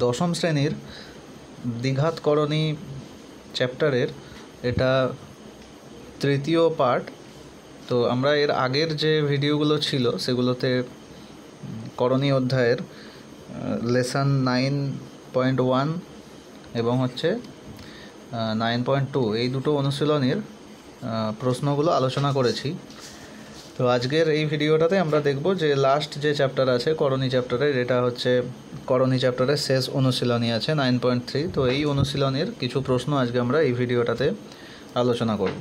দশম শ্রেণীর দ্বিঘাতকরণী চ্যাপ্টারের এটা তৃতীয় পার্ট। তো আমরা এর আগের যে ভিডিওগুলো ছিল সেগুলোতে করণী অধ্যায়ের লেসন 9.1 এবং হচ্ছে 9.2 এই দুটো অনুশীলনীর প্রশ্নগুলো আলোচনা করেছি। তো আজকের এই ভিডিওটাতে আমরা দেখব যে লাস্ট যে চ্যাপ্টার আছে করণী চ্যাপ্টারের, এটা হচ্ছে করণী চ্যাপ্টারের শেষ অনুশীলনী আছে 9.3। তো এই অনুশীলনীর কিছু প্রশ্ন আজকে আমরা এই ভিডিওটাতে আলোচনা করব।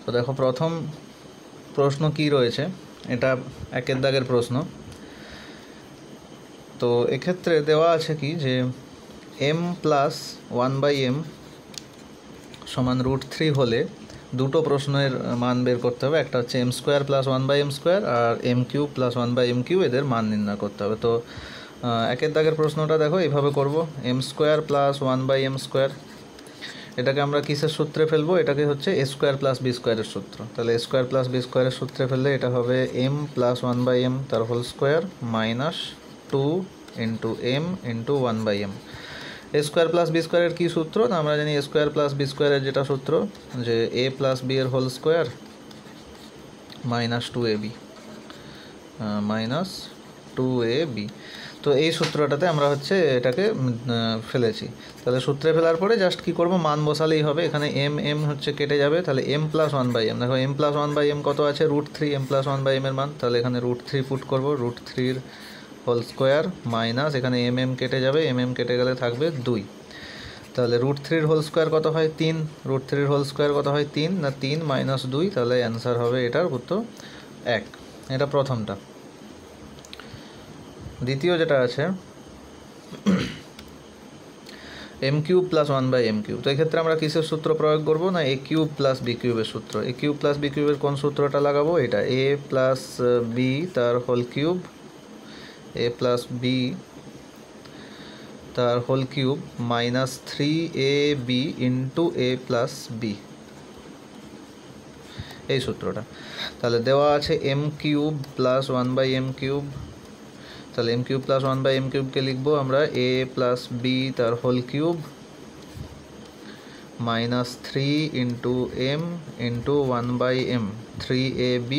তো দেখো প্রথম প্রশ্ন কি রয়েছে, এটা একের দাগের প্রশ্ন। তো এক্ষেত্রে দেওয়া আছে কি যে m প্লাস 1/m সমান √3 হলে দুটো প্রশ্নের মান বের করতে হবে। একটা হচ্ছে m² প্লাস 1/m² আর m³ প্লাস 1/m³ এদের মান নির্ণয় করতে হবে। তো একের দাগের প্রশ্নটা দেখো এইভাবে করব, m² প্লাস 1/m², এটাকে আমরা কিসের সূত্রে ফেলবো? এটাকে হচ্ছে a² প্লাস b² এর সূত্র। তাহলে a² প্লাস b² এর সূত্রে ফেললে এটা হবে m প্লাস 1/m তার whole square minus 2 into m into 1/m। a² plus b² এর কী সূত্র? না আমরা জানি a² প্লাস b² এর যেটা সূত্র যে a প্লাস b এর whole square minus 2ab minus 2ab। তো এই সূত্রটাতে আমরা হচ্ছে এটাকে ফেলেছি। তাহলে সূত্রে ফেলার পরে জাস্ট কী করবো, মান বসালেই হবে। এখানে m হচ্ছে কেটে যাবে, তাহলে m প্লাস 1/m, দেখো m প্লাস 1/m কত আছে? √3, m প্লাস 1/m এর মান, তাহলে এখানে √3 পুট করবো, √3 হোল স্কোয়ার মাইনাস এখানে m কেটে যাবে, m কেটে গেলে থাকবে 2। তাহলে √3 হোল স্কোয়ার কত হয়? 3। √3 হোল স্কোয়ার কত হয়? 3 না 3 মাইনাস 2, তাহলে অ্যান্সার হবে এটার উত্তর 1। এটা প্রথমটা। দ্বিতীয় যেটা আছে m³ প্লাস 1/m³। তো এক্ষেত্রে আমরা কিসের সূত্র প্রয়োগ করবো? না a³ প্লাস b³ এর সূত্র। a³ প্লাস b³ এর কোন সূত্রটা লাগাবো? এটা a প্লাস b তার whole cube, a plus b তার whole cube minus 3ab into a plus b, এই সূত্রটা। তাহলে দেওয়া আছে m³ প্লাস 1/m³, তাহলে m³ প্লাস 1/m³ লিখবো আমরা a প্লাস b তার whole cube minus 3 into m into 1/m, 3ab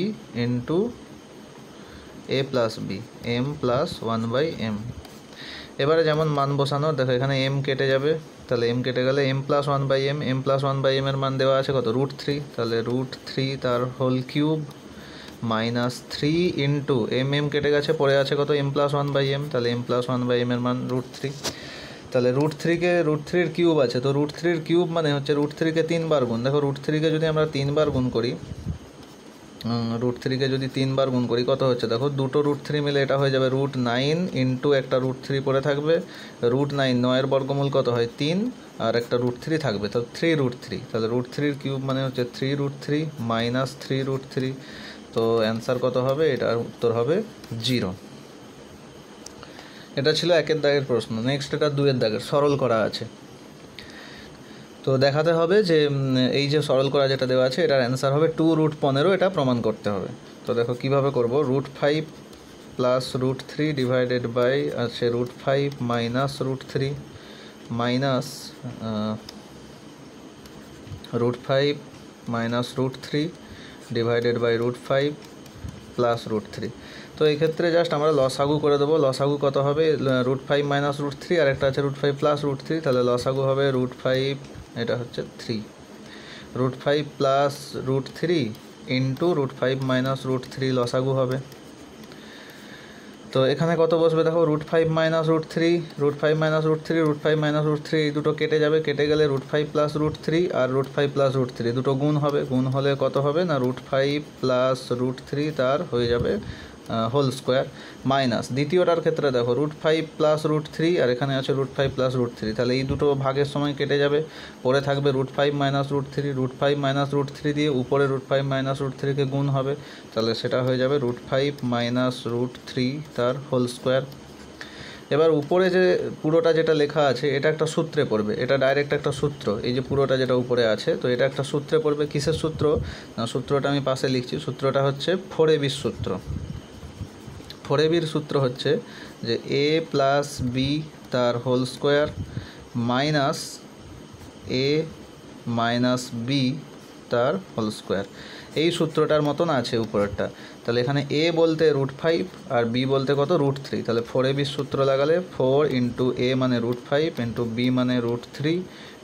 into a plus b, m plus 1/m। এবারে যেমন মান বসানো, দেখো এখানে m কেটে যাবে, তাহলে m কেটে গেলে m plus 1/m, m plus 1/m এর মান দেওয়া আছে কত? √3, তাহলে √3 তার whole cube minus 3 into m কেটে গেছে, পড়ে আছে কত? m প্লাস 1/m, তাহলে m প্লাস 1/m এর মান √3। তাহলে √3-র কিউব আছে, তো √3-র কিউব মানে হচ্ছে √3-কে 3 বার গুণ। দেখো √3-কে যদি আমরা 3 বার গুণ করি, √3-কে যদি 3 বার গুণ করি কত হচ্ছে? দেখো দুটো √3 মিলে এটা হয়ে যাবে √9 ইন্টু একটা √3 পড়ে থাকবে, √9, 9-এর বর্গমূল কত হয়? 3, আর একটা √3 থাকবে, তাহলে 3√3। তাহলে √3-র কিউব মানে হচ্ছে 3√3 মাইনাস 3√3। তো অ্যান্সার কত হবে? এটার উত্তর হবে 0। এটা ছিল একের দাগের প্রশ্ন। নেক্সট এটা 2-এর দাগের, সরল করা আছে। তো দেখাতে হবে যে এই যে সরল করা যেটা দেওয়া আছে এটার অ্যান্সার হবে 2√15, এটা প্রমাণ করতে হবে। তো দেখো কিভাবে করব, √5 প্লাস √3 ডিভাইডেড বাই আছে √5 minus √3 minus √5 minus √3 divided by √5 plus √3। তো এই ক্ষেত্রে জাস্ট আমরা লসাগু করে দেবো। লসাগু কত হবে? √5 মাইনাস √3 আর একটা আছে √5 প্লাস √3, তাহলে লসাগু হবে √5, এটা হচ্ছে 3, √5 প্লাস √3 ইন্টু √5 মাইনাস √3 লসাগু হবে। তো এখানে কত বসবে? দেখো √5 মাইনাস √3, √5 মাইনাস √3, √5 মাইনাস √3 এই দুটো কেটে যাবে, কেটে গেলে √5 প্লাস √3 আর √5 প্লাস √3 দুটো গুণ হবে, গুণ হলে কত হবে? না √5 প্লাস √3 তার হয়ে যাবে হোল স্কোয়ার মাইনাস দ্বিতীয়টার ক্ষেত্রে দেখো √5 প্লাস √3 আর এখানে আছে √5 প্লাস √3, তাহলে এই দুটো ভাগের সময় কেটে যাবে, পরে থাকবে √5 মাইনাস √3, √5 মাইনাস √3 দিয়ে উপরে √5 মাইনাস √3কে গুণ হবে, তাহলে সেটা হয়ে যাবে √5 মাইনাস √3 তার হোল স্কোয়ার। এবার উপরে যে পুরোটা যেটা লেখা আছে এটা একটা সূত্রে পড়বে, এটা ডাইরেক্ট একটা সূত্র, এই যে পুরোটা যেটা উপরে আছে তো এটা একটা সূত্রে পড়বে। কিসের সূত্র? না সূত্রটা আমি পাশে লিখছি, সূত্রটা হচ্ছে 4ab সূত্র। 4ab সূত্র হচ্ছে যে এ প্লাস বি তার হোল স্কোয়ার মাইনাস এ মাইনাস বি তার হোল স্কোয়ার, এই সূত্রটার মতন আছে উপরেরটা। তাহলে এখানে এ বলতে √5 আর বি বলতে কত √3, তাহলে 4ab সূত্র লাগালে 4 ইন্টু এ মানে √5 ইন্টু বি মানে √3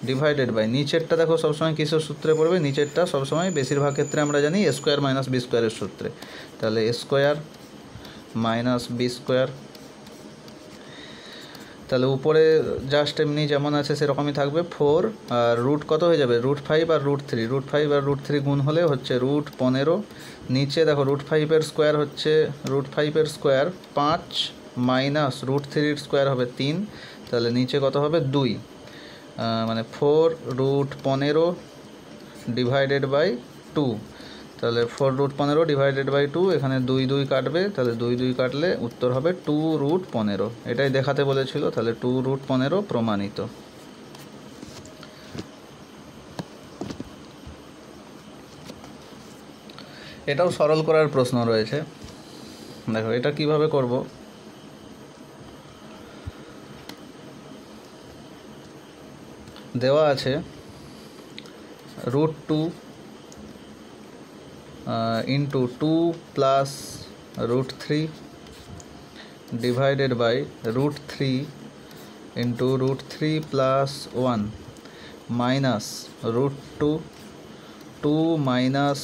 ডিভাইডেড বাই নিচেরটা দেখো সবসময় কিসের সূত্রে পড়বে, নিচেরটা সবসময় বেশিরভাগ ক্ষেত্রে আমরা জানি এ স্কোয়ার মাইনাস বি স্কোয়ারের সূত্রে। তাহলে এ স্কোয়ার মাইনাস বি স্কোয়ার, তাহলে উপরে জাস্ট এমনি যেমন আছে সেরকমই থাকবে 4 আর রুট কত হয়ে যাবে √5 আর √3, √5 আর √3 গুণ হলে হচ্ছে √15। নিচে দেখো √5 স্কোয়ার হচ্ছে √5 স্কোয়ার 5 মাইনাস √3 স্কোয়ার হবে 3, তাহলে নিচে কত হবে 2, মানে 4√15 ডিভাইডেড বাই 2, তাহলে 4√15 ডিভাইডেড বাই 2, এখানে 2 2 কাটবে, তাহলে 2 2 কাটলে উত্তর হবে 2√15। এটাই দেখাতে বলেছিল, তাহলে 2√15 প্রমাণিত। এটাও সরল করার প্রশ্ন রয়েছে, দেখো এটা কিভাবে করব। দেওয়া আছে √2 into 2 plus √3 divided by √3 into √3 plus 1 minus √2 2 minus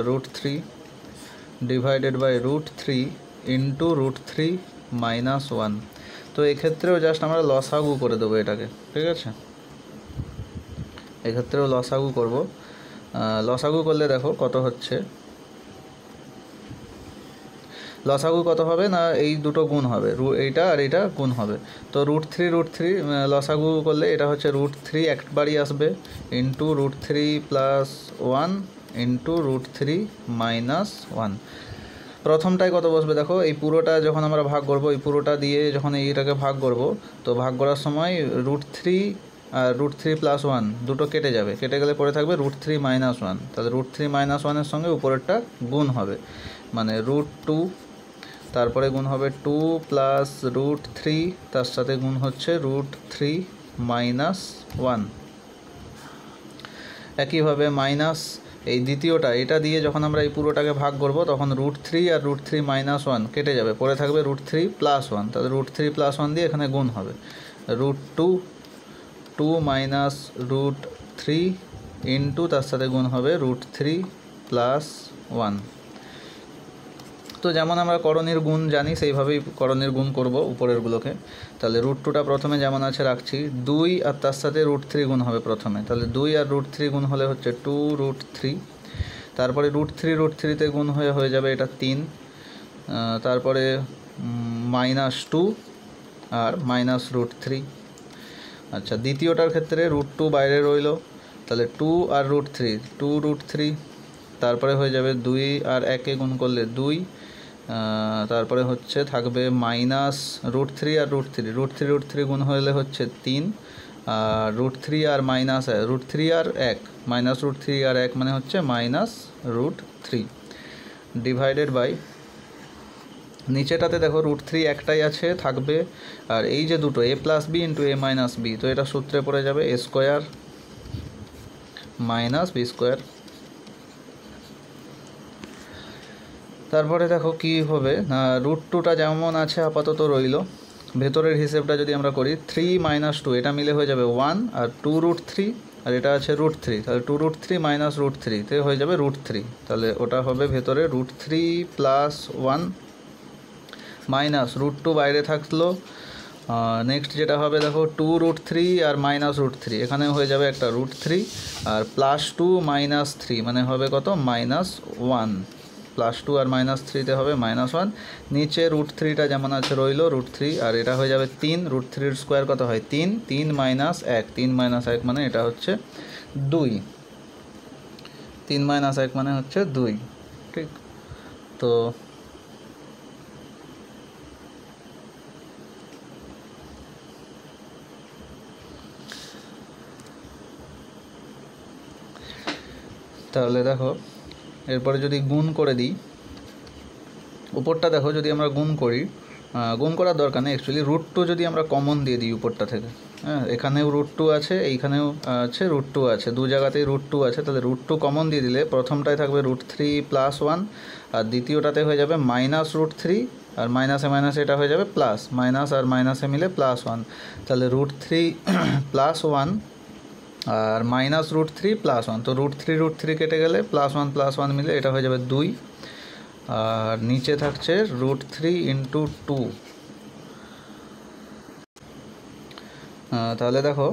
√3 divided by √3 into √3 minus 1। তো এক্ষেত্রেও জাস্ট আমরা লসাগু করে দেবো এটাকে, ঠিক আছে, এক্ষেত্রেও লসাগু করব। লসাগু করলে দেখো কত হচ্ছে, লসাগু কত হবে না এই দুটো গুণ হবে, এইটা আর এইটা গুণ হবে, তো √3 লসাগু করলে এটা হচ্ছে √3 একবারই আসবে ইন্টু √3 প্লাস 1 ইন্টু √3 মাইনাস 1। প্রথমটায় কত বসবে দেখো, এই পুরোটা যখন আমরা ভাগ করব, এই পুরোটা দিয়ে যখন এইটাকে ভাগ করব, তো ভাগ করার সময় √3 আর √3 প্লাস 1 দুটো কেটে যাবে, কেটে গেলে পরে থাকবে √3 মাইনাস 1, তাহলে √3 মাইনাস 1-এর সঙ্গে উপরেরটা গুণ হবে, মানে √2, তারপরে গুণ হবে 2 প্লাস √3, তার সাথে গুণ হচ্ছে √3 মাইনাস 1। একইভাবে মাইনাস এই দ্বিতীয়টা, এটা দিয়ে যখন আমরা এই পুরোটাকে ভাগ করব তখন √3 আর √3 মাইনাস 1 কেটে যাবে, পরে থাকবে √3 প্লাস 1, তাহলে √3 প্লাস 1 দিয়ে এখানে গুণ হবে √2 2 মাইনাস √3 ইন্টু তার সাথে গুণ হবে √3 প্লাস 1। তো যেমন আমরা করণীর গুণ জানি সেইভাবেই করণীর গুণ করব উপরেরগুলোকে। তাহলে √2টা প্রথমে যেমন আছে রাখছি, 2 আর তার সাথে √3 গুণ হবে প্রথমে, তাহলে 2 আর √3 গুণ হলে হচ্ছে 2√3, তারপরে √3 গুণ হয়ে যাবে এটা 3, তারপরে -2 আর -√3। আচ্ছা, দ্বিতীয়টার ক্ষেত্রে √2 বাইরে রইল, তাহলে 2 আর √3 তারপরে হয়ে যাবে 2 আর 1 গুণ করলে 2, তারপরে হচ্ছে থাকবে -√3 আর √3 গুণ হলে হচ্ছে 3, আর √3 আর √3 আর 1 -√3 আর 1 মানে হচ্ছে -√3 ডিভাইডেড বাই নিচেটাতে দেখো √3 একটাই আছে থাকবে, আর এই যে দুটো a plus B into a minus B, তো এটা সূত্রে পড়ে যাবে a square minus B square. তারপরে দেখো কি হবে না, √2টা যেমন আছে আপাতত রইল, ভেতরের হিসেবটা যদি আমরা করি 3 - 2 এটা মিলে হয়ে যাবে 1, আর 2√3 আর এটা আছে √3, তাহলে 2√3 মাইনাস √3 তে হয়ে যাবে √3, তাহলে ওটা হবে ভেতরে √3 প্লাস 1 মাইনাস √2 বাইরে থাকলো। নেক্সট যেটা হবে দেখো 2√3 আর -√3, এখানে হয়ে যাবে একটা √3 আর +2 - 3 মানে হবে কত -1, +2 আর -3 তে হবে -1, নিচে √3টা যেমন আছে রইল √3, আর এটা হয়ে যাবে 3, √3 স্কোয়ার কত হয় 3, 3 - 1, 3 - 1 মানে এটা হচ্ছে 2, 3 - 1 মানে হচ্ছে 2, ঠিক। তো তাহলে দেখো এরপরে যদি গুণ করে দিই, উপরটা দেখো যদি আমরা গুণ করি গুণ করার দরকার নেই অ্যাকচুয়ালি। √2 যদি আমরা কমন দিয়ে দিই উপরটা থেকে, হ্যাঁ, এখানেও √2 আছে, এইখানেও আছে √2 আছে, দু জায়গাতেই √2 আছে, তাহলে √2 কমন দিয়ে দিলে প্রথমটায় থাকবে √3 + 1, আর দ্বিতীয়টাতে হয়ে যাবে -√3, আর মাইনাসে মাইনাসে এটা হয়ে যাবে প্লাস, মাইনাস আর মাইনাসে মিলে +1, তাহলে √3 + 1 আর -√3 + 1, তো √3 কেটে গেলে +1 মিলে এটা হয়ে যাবে 2, আর নিচে থাকছে √3 × 2। তাহলে দেখো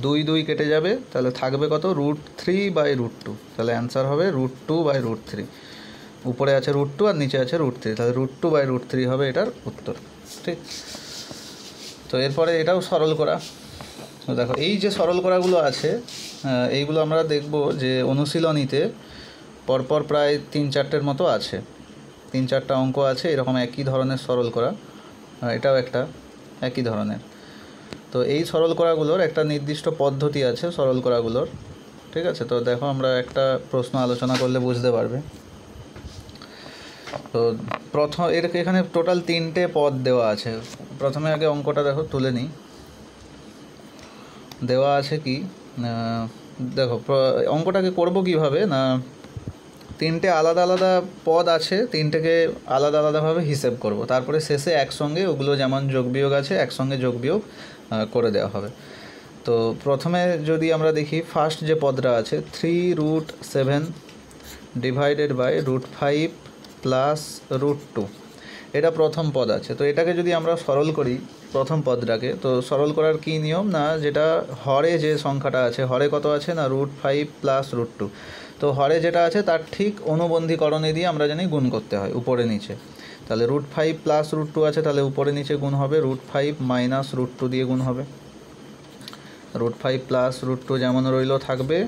2 কেটে যাবে, তাহলে থাকবে কত, √3/√2, তাহলে অ্যান্সার হবে √2/√3। উপরে আছে √2 আর নিচে আছে √3, তাহলে √2/√3 হবে এটার উত্তর। ঠিক, তো এরপরে এটাও সরল করা। তো দেখো এই যে সরল করাগুলো আছে, এইগুলো আমরা দেখব যে অনুশীলনীতে পরপর প্রায় 3-4টের মতো আছে, 3-4টা অঙ্ক আছে এরকম একই ধরনের সরল করা, এটাও একটা একই ধরনের। তো এই সরল করাগুলোর একটা নির্দিষ্ট পদ্ধতি আছে সরল করাগুলোর, ঠিক আছে। তো দেখো আমরা একটা প্রশ্ন আলোচনা করলে বুঝতে পারবে। তো এখানে টোটাল 3টে পদ দেওয়া আছে। প্রথমে আগে অঙ্কটা দেখো তুলে নিই। দেওয়া আছে কি, দেখো অঙ্কটাকে করব কিভাবে না, 3টে আলাদা আলাদা পদ আছে, 3টেকে আলাদা আলাদাভাবে হিসেব করব, তারপরে শেষে একসঙ্গে ওগুলো যেমন যোগ বিয়োগ আছে একসঙ্গে যোগ বিয়োগ করে দেওয়া হবে। তো প্রথমে যদি আমরা দেখি ফার্স্ট যে পদটা আছে 3√7 / √5 + √2, এটা প্রথম পদ আছে। তো এটাকে যদি আমরা সরল করি প্রথম পদটাকে, তো সরল করার কি নিয়ম না, যেটা হরে যে সংখ্যাটা আছে, হরে কত আছে না √5 + √2, তো হরে যেটা আছে তার ঠিক অনুবন্ধীকরণে দিয়ে আমরা জানি গুণ করতে হয় উপরে নিচে। তাহলে √5 + √2 আছে, তাহলে উপরে নিচে গুণ হবে, √5 - √2 দিয়ে গুণ হবে। √5 + √2 যেমন রইল থাকবে,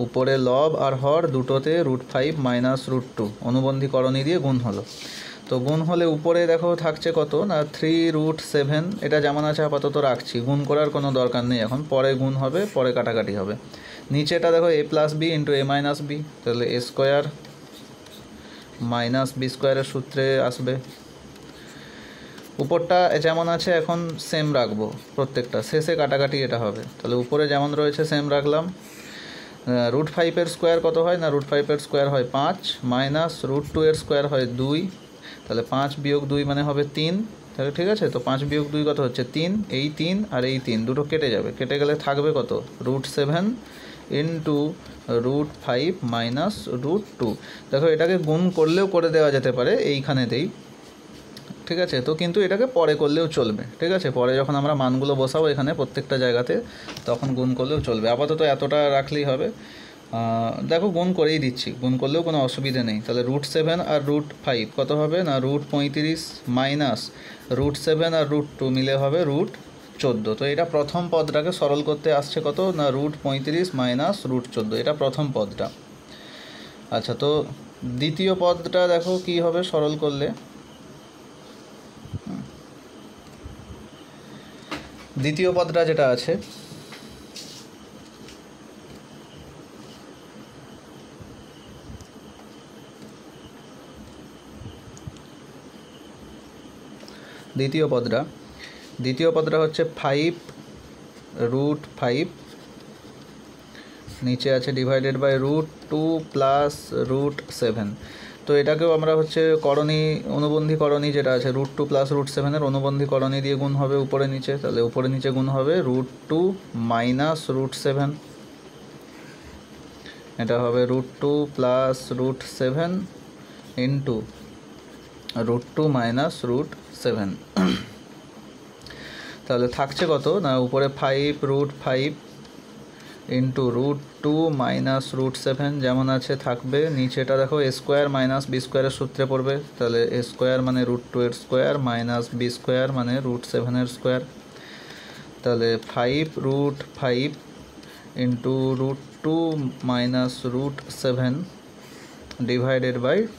উপরে লব আর হর দুটোতে √5 - √2 অনুবন্ধীকরণী দিয়ে গুণ হলো। তো গুণ হলে উপরে দেখো থাকছে কত না 3√7, এটা যেমন আছে আপাতত রাখছি, গুণ করার কোনো দরকার নেই এখন, পরে গুণ হবে, পরে কাটাকাটি হবে। নিচেটা দেখো a + b × a - b, তাহলে a² - b² সূত্রে আসবে। উপরটা যেমন আছে এখন সেম রাখবো প্রত্যেকটা, শেষে কাটাকাটি এটা হবে। তাহলে উপরে যেমন রয়েছে সেম রাখলাম। √5 কত হয় না, √5 হয় 5, -√2 হয় 2, তাহলে 5 - 2 মানে হবে 3, তাহলে ঠিক আছে। তো 5 - 2 কত হচ্ছে 3, এই 3 আর এই 3 দুটো কেটে যাবে, কেটে গেলে থাকবে কত √7 × √5 - √2। দেখো এটাকে গুণ করলেও করে দেওয়া যেতে পারে এইখানেতেই, ঠিক আছে। তো কিন্তু এটাকে পরে করলেও চলবে, ঠিক আছে, পরে যখন আমরা মানগুলো বসাবো এখানে প্রত্যেকটা জায়গাতে তখন গুণ করলেও চলবে, আপাতত এতটা রাখলেই হবে। দেখো গুণ করেই দিচ্ছি, গুণ করলেও কোনো অসুবিধে নেই। তাহলে √7 আর √5 কত হবে না √35 মাইনাস √7 আর √2 মিলে হবে √14। তো এটা প্রথম পদটাকে সরল করতে আসছে কত না √35 মাইনাস √14, এটা প্রথম পদটা। আচ্ছা, তো দ্বিতীয় পদটা দেখো কি হবে সরল করলে। দ্বিতীয় পদটা যেটা আছে দ্বিতীয় পদটা হচ্ছে 5√5, নিচে আছে /√2 + √7। তো এটাকেও আমরা হচ্ছে অনুবন্ধীকরণী যেটা আছে √2 + √7 এর অনুবন্ধীকরণী দিয়ে গুণ হবে উপরে নিচে, তাহলে উপরে নিচে গুণ হবে √2 - √7, এটা হবে √2 + √7 × √2 - √7। তাহলে থাকছে কত না উপরে 5√5 × √2 - √7 যেমন আছে থাকবে, নিচেটা দেখো a² - b² সূত্রে পড়বে, তাহলে a² মানে √2 মাইনাস b² মানে √7 তাহলে 5√5 × √2 - √7 /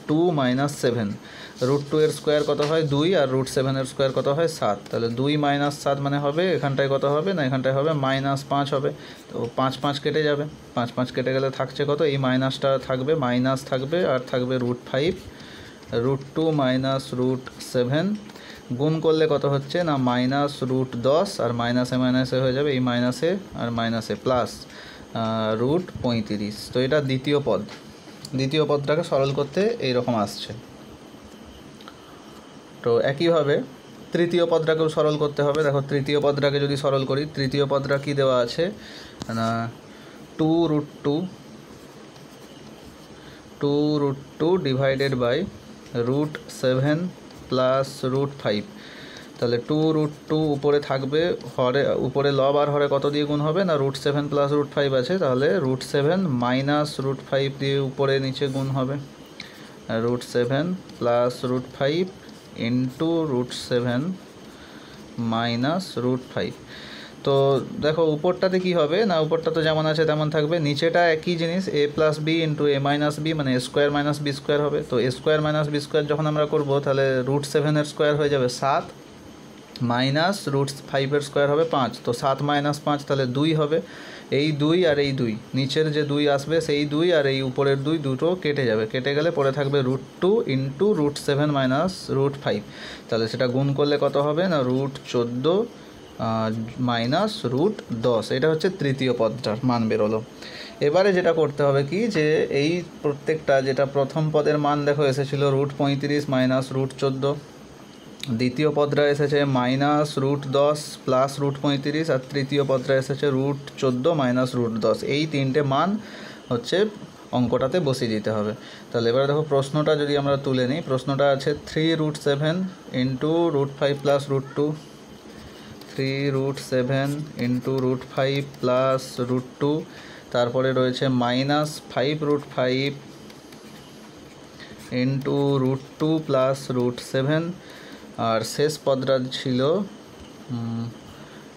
2 - 7, √2 কত হয় 2 আর √7 কত হয় 7, তাহলে 2 - 7 মানে হবে এখানটায় কত হবে না এখানটায় হবে -5 হবে। তো 5 কেটে যাবে, 5 কেটে গেলে থাকছে কত, এই মাইনাসটা থাকবে, মাইনাস থাকবে আর থাকবে √5 √2 - √7, গুণ করলে কত হচ্ছে না -√10 আর মাইনাসে মাইনাসে হয়ে যাবে এই মাইনাসে আর মাইনাসে প্লাস √35। তো এটা দ্বিতীয় পদ। দ্বিতীয় পদটাকে সরল করতে এইরকম আসছে। তো একইভাবে তৃতীয় পদটাকেও সরল করতে হবে। দেখো তৃতীয় পদটাকে যদি সরল করি, তৃতীয় পদটা কি দেওয়া আছে না 2√2 ডিভাইডেড বাই √7 প্লাস √5। তাহলে 2√2 উপরে থাকবে, হরে উপরে লব আর হরে কত দিয়ে গুণ হবে না √7 প্লাস √5 আছে, তাহলে √7 মাইনাস √5 দিয়ে উপরে নিচে গুণ হবে, √7 প্লাস √5 ইন্টু √7 মাইনাস √5। তো দেখো উপরটাতে কি হবে না, উপরটা তো যেমন আছে তেমন থাকবে, নিচেটা একই জিনিস a plus B into a minus B মানে a square minus B square হবে। তো a square minus B square যখন আমরা করবো তাহলে √7 স্কোয়ার হয়ে যাবে 7 মাইনাস √5 স্কোয়ার হবে 5। তো 7 মাইনাস 5 তাহলে 2 হবে। এই 2 আর এই 2, নিচের যে 2 আসবে সেই 2 আর এই উপরের 2 দুটো কেটে যাবে, কেটে গেলে পরে থাকবে √2 ইন্টু √7 মাইনাস √5। তাহলে সেটা গুণ করলে কত হবে না √14 মাইনাস √10। এটা হচ্ছে তৃতীয় পদটার মান বেরোলো। এবারে যেটা করতে হবে কি যে এই প্রত্যেকটা যেটা প্রথম পদের মান দেখো এসেছিলো √35 মাইনাস √14, দ্বিতীয় পদটা এসেছে -√10 প্লাস √35 আর তৃতীয় পদটা এসেছে √14 মাইনাস √10। এই তিনটে মান হচ্ছে অঙ্কটাতে বসিয়ে দিতে হবে। তাহলে এবারে দেখো প্রশ্নটা যদি আমরা তুলে নিই, প্রশ্নটা আছে 3√7 ইন্টু √5 প্লাস √2, 3√7 ইন্টু √5 প্লাস √2, তারপরে রয়েছে -5√5 ইন্টু √2 প্লাস √7, আর শেষ পদটা ছিল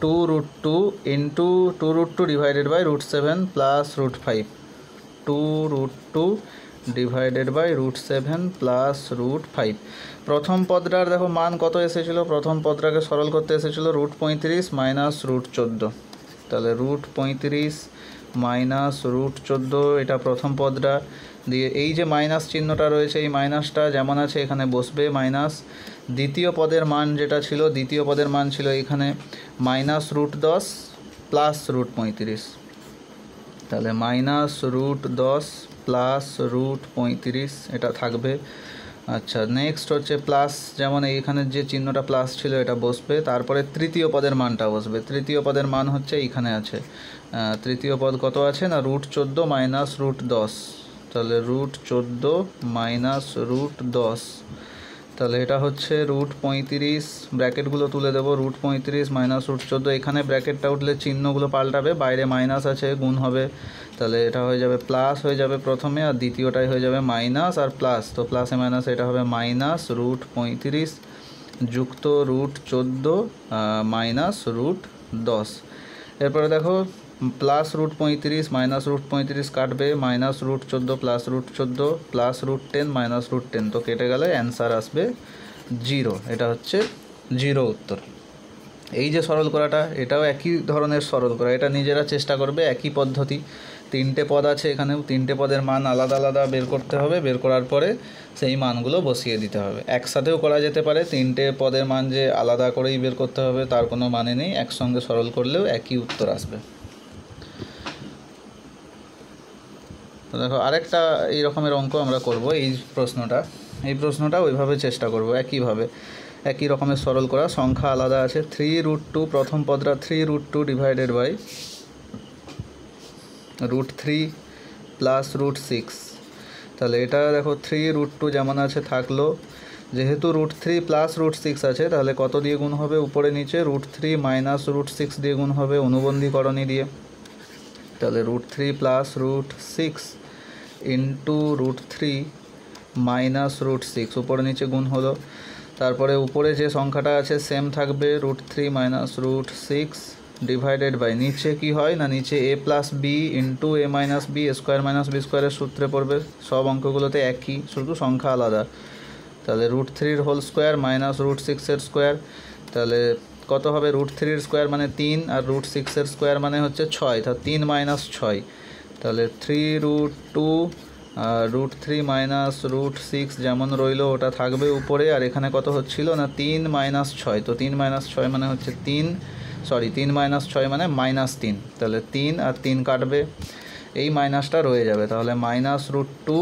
2√2 into 2√2 divided by √7 plus √5, 2√2 divided by √7 plus √5। প্রথম পদটার দেখো মান কত এসেছিলো, প্রথম পদটাকে সরল করতে এসেছিলো √35 মাইনাস √14। তাহলে √35 মাইনাস √14 এটা প্রথম পদটা দিয়ে এই যে মাইনাস চিহ্নটা রয়েছে এই মাইনাসটা যেমন আছে এখানে বসবে মাইনাস। দ্বিতীয় পদের মান যেটা ছিল, দ্বিতীয় পদের মান ছিল এখানে -√10 প্লাস √35, তাহলে -√10 প্লাস √35 এটা থাকবে। আচ্ছা নেক্সট হচ্ছে প্লাস, যেমন এইখানে যে চিহ্নটা প্লাস ছিল এটা বসবে, তারপরে তৃতীয় পদের মানটা বসবে। তৃতীয় পদের মান হচ্ছে এইখানে আছে, তৃতীয় পদ কত আছে না √14 মাইনাস √10, তাহলে √14 মাইনাস √10, তাহলে এটা হচ্ছে √35, ব্র্যাকেটগুলো তুলে দেবো, √35 মাইনাস √14, এখানে ব্র্যাকেটটা উঠলে চিহ্নগুলো পাল্টাবে, বাইরে মাইনাস আছে গুণ হবে, তাহলে এটা হয়ে যাবে প্লাস হয়ে যাবে প্রথমে, আর দ্বিতীয়টাই হয়ে যাবে মাইনাস আর প্লাস, তো প্লাসে মাইনাস এটা হবে মাইনাস √35 যুক্ত √14 মাইনাস √10। এরপরে দেখো প্লাস √35 মাইনাস √35 কাটবে, মাইনাস √14 প্লাস √14 প্লাস √10 মাইনাস √10, তো কেটে গেলে অ্যান্সার আসবে 0। এটা হচ্ছে 0 উত্তর। এই যে সরল করাটা এটাও একই ধরনের সরল করা, এটা নিজেরা চেষ্টা করবে, একই পদ্ধতি। তিনটে পদ আছে এখানেও, তিনটে পদের মান আলাদা আলাদা বের করতে হবে, বের করার পরে সেই মানগুলো বসিয়ে দিতে হবে। একসাথেও করা যেতে পারে, তিনটে পদের মান যে আলাদা করেই বের করতে হবে তার কোনো মানে নেই, একসঙ্গে সরল করলেও একই উত্তর আসবে। তো দেখো আরেকটা এই রকমের অঙ্ক আমরা করব, এই প্রশ্নটা ওইভাবে চেষ্টা করব, একইভাবে একই রকমের সরল করা, সংখ্যা আলাদা আছে। 3√2 প্রথম পদটা 3√2 ডিভাইডেড বাই √3 প্লাস √6, তাহলে এটা দেখো 3√2 যেমন আছে থাকলো, যেহেতু √3 প্লাস √6 আছে তাহলে কত দিয়ে গুণ হবে উপরে নিচে, √3 মাইনাস √6 দিয়ে গুণ হবে অনুবন্ধীকরণী দিয়ে, তাহলে √3 প্লাস √6 ইন্টু √3 মাইনাস √6 উপরে নিচে গুণ হলো, তারপরে উপরে যে সংখ্যাটা আছে সেম থাকবে, √3 মাইনাস √6 ডিভাইডেড বাই নিচে কি হয় না নিচে a plus B into a minus B square minus B স্কোয়ারের সূত্রে পড়বে, সব অঙ্কগুলোতে একই শুধু সংখ্যা আলাদা। তাহলে √3 হোল স্কোয়ার মাইনাস √6 স্কোয়ার, তাহলে কত হবে √3 স্কোয়ার মানে 3 আর √6 স্কোয়ার মানে হচ্ছে 6, তা 3 মাইনাস 6, তাহলে 3√2 √3 মাইনাস √6 যেমন রইলো ওটা থাকবে উপরে। আর এখানে কত হচ্ছিল না 3 - 6, তো 3 - 6 মানে হচ্ছে 3 - 6 মানে -3, তাহলে 3 আর 3 কাটবে, এই মাইনাসটা রয়ে যাবে। তাহলে -√2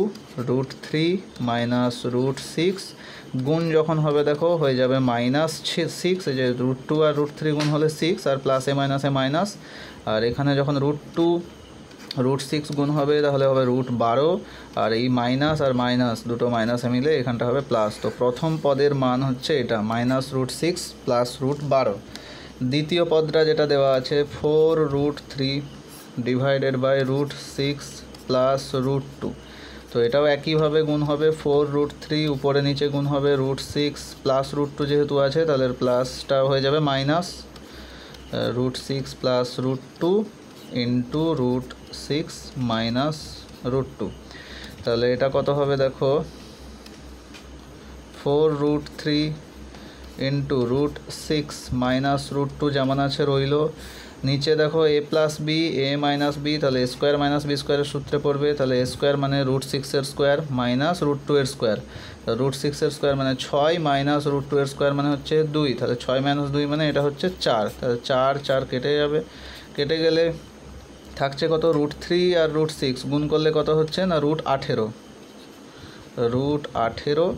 √3 মাইনাস √6 গুণ যখন হবে দেখো হয়ে যাবে -6, এই যে √2 আর √3 গুণ হলে 6 আর প্লাসে মাইনাসে মাইনাস, আর এখানে যখন √2 √6 গুণ হবে তাহলে হবে √12, আর এই মাইনাস আর মাইনাস দুটো মাইনাসে মিলে এখানটা হবে প্লাস। তো প্রথম পদের মান হচ্ছে এটা -√6 প্লাস √12। দ্বিতীয় পদটা যেটা দেওয়া আছে 4√3 ডিভাইডেড বাই √6 প্লাস √2, তো এটাও একইভাবে গুণ হবে 4√3 উপরে নিচে গুণ হবে √6 প্লাস √2 যেহেতু আছে তাহলে প্লাসটা হয়ে যাবে মাইনাস √6 প্লাস √2 ইন্টু √6 মাইনাস √2, তাহলে এটা কত হবে দেখো 4√3 ইন্টু √6 মাইনাস √2 যেমন আছে রইল। নিচে দেখো a plus B a minus B, তাহলে a স্কোয়ার মাইনাস বি স্কোয়ারের সূত্রে পড়বে, তাহলে a স্কোয়ার মানে √6 এর স্কোয়ার মাইনাস √2 এর স্কোয়ার, √6 এর স্কোয়ার মানে 6 মাইনাস √2 এর স্কোয়ার মানে হচ্ছে 2, তাহলে 6 - 2 মানে এটা হচ্ছে 4, তাহলে 4 4 কেটে যাবে, কেটে গেলে থাকছে কত √3 আর √6 গুণ করলে কত হচ্ছে না √18, √18,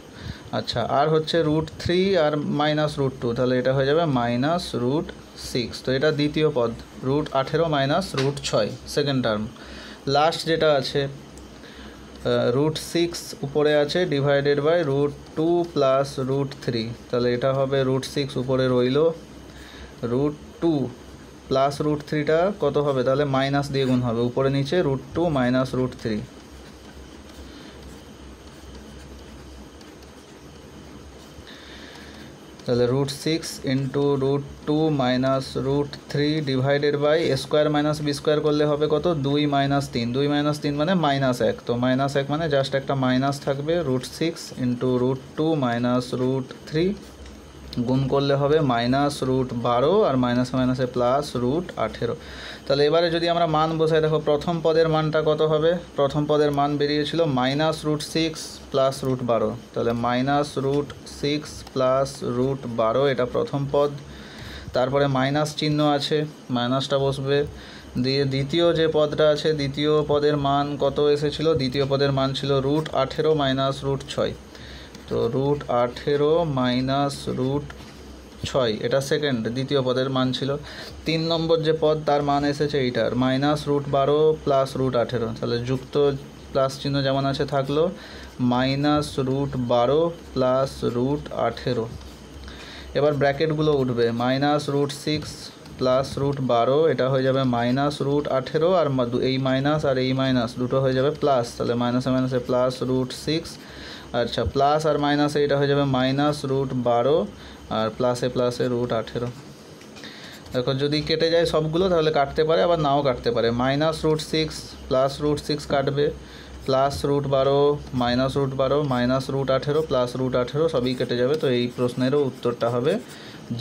আচ্ছা আর হচ্ছে √3 আর মাইনাস √2, তাহলে এটা হয়ে যাবে -√6, তো এটা দ্বিতীয় পদ, √18 মাইনাস √6 সেকেন্ড টার্ম। লাস্ট যেটা আছে √6 উপরে আছে ডিভাইডেড বাই √2 প্লাস √3, তাহলে এটা হবে √6 উপরে রইল, √2 প্লাস √3টা কত হবে তাহলে মাইনাস দিয়ে গুণ হবে, উপরে নিচে √2 মাইনাস √3, তাহলে √6 into √2 minus √3 divided by a square minus B square করলে হবে কত 2 - 3, 2 - 3 মানে -1, তো -1 মানে জাস্ট একটা মাইনাস থাকবে, √6 ইন্টু √2 মাইনাস √3 গুণ করলে হবে -√12 আর মাইনাসে মাইনাসে প্লাস √18। তাহলে এবারে যদি আমরা মান বসাই দেখো প্রথম পদের মানটা কত হবে, প্রথম পদের মান বেরিয়েছিল -√6 প্লাস √12, তাহলে -√6 প্লাস √12 এটা প্রথম পদ, তারপরে মাইনাস চিহ্ন আছে মাইনাসটা বসবে, দিয়ে দ্বিতীয় যে পদটা আছে দ্বিতীয় পদের মান কত এসেছিল, দ্বিতীয় পদের মান ছিল √18 মাইনাস √6, তো √18 মাইনাস √6 এটা সেকেন্ড দ্বিতীয় পদের মান ছিল। 3 নম্বর যে পদ তার মান এসেছে এইটার -√12 প্লাস √18, তাহলে যুক্ত প্লাস চিহ্ন যেমন আছে থাকলো -√12 প্লাস √18, এবার ব্র্যাকেটগুলো উঠবে -√6 প্লাস √12 এটা হয়ে যাবে -√18, আর এই মাইনাস আর এই মাইনাস দুটো হয়ে যাবে প্লাস, তাহলে মাইনাসে মাইনাসে প্লাস √6, আচ্ছা প্লাস আর মাইনাসে এটা হয়ে যাবে -√12 আর প্লাসে প্লাসে √18। দেখো যদি কেটে যায় সবগুলো তাহলে কাটতে পারে আবার নাও কাটতে পারে, -√6 প্লাস √6 কাটবে, প্লাস √12 মাইনাস √12 মাইনাস √18 প্লাস √18 সবই কেটে যাবে, তো এই প্রশ্নেরও উত্তরটা হবে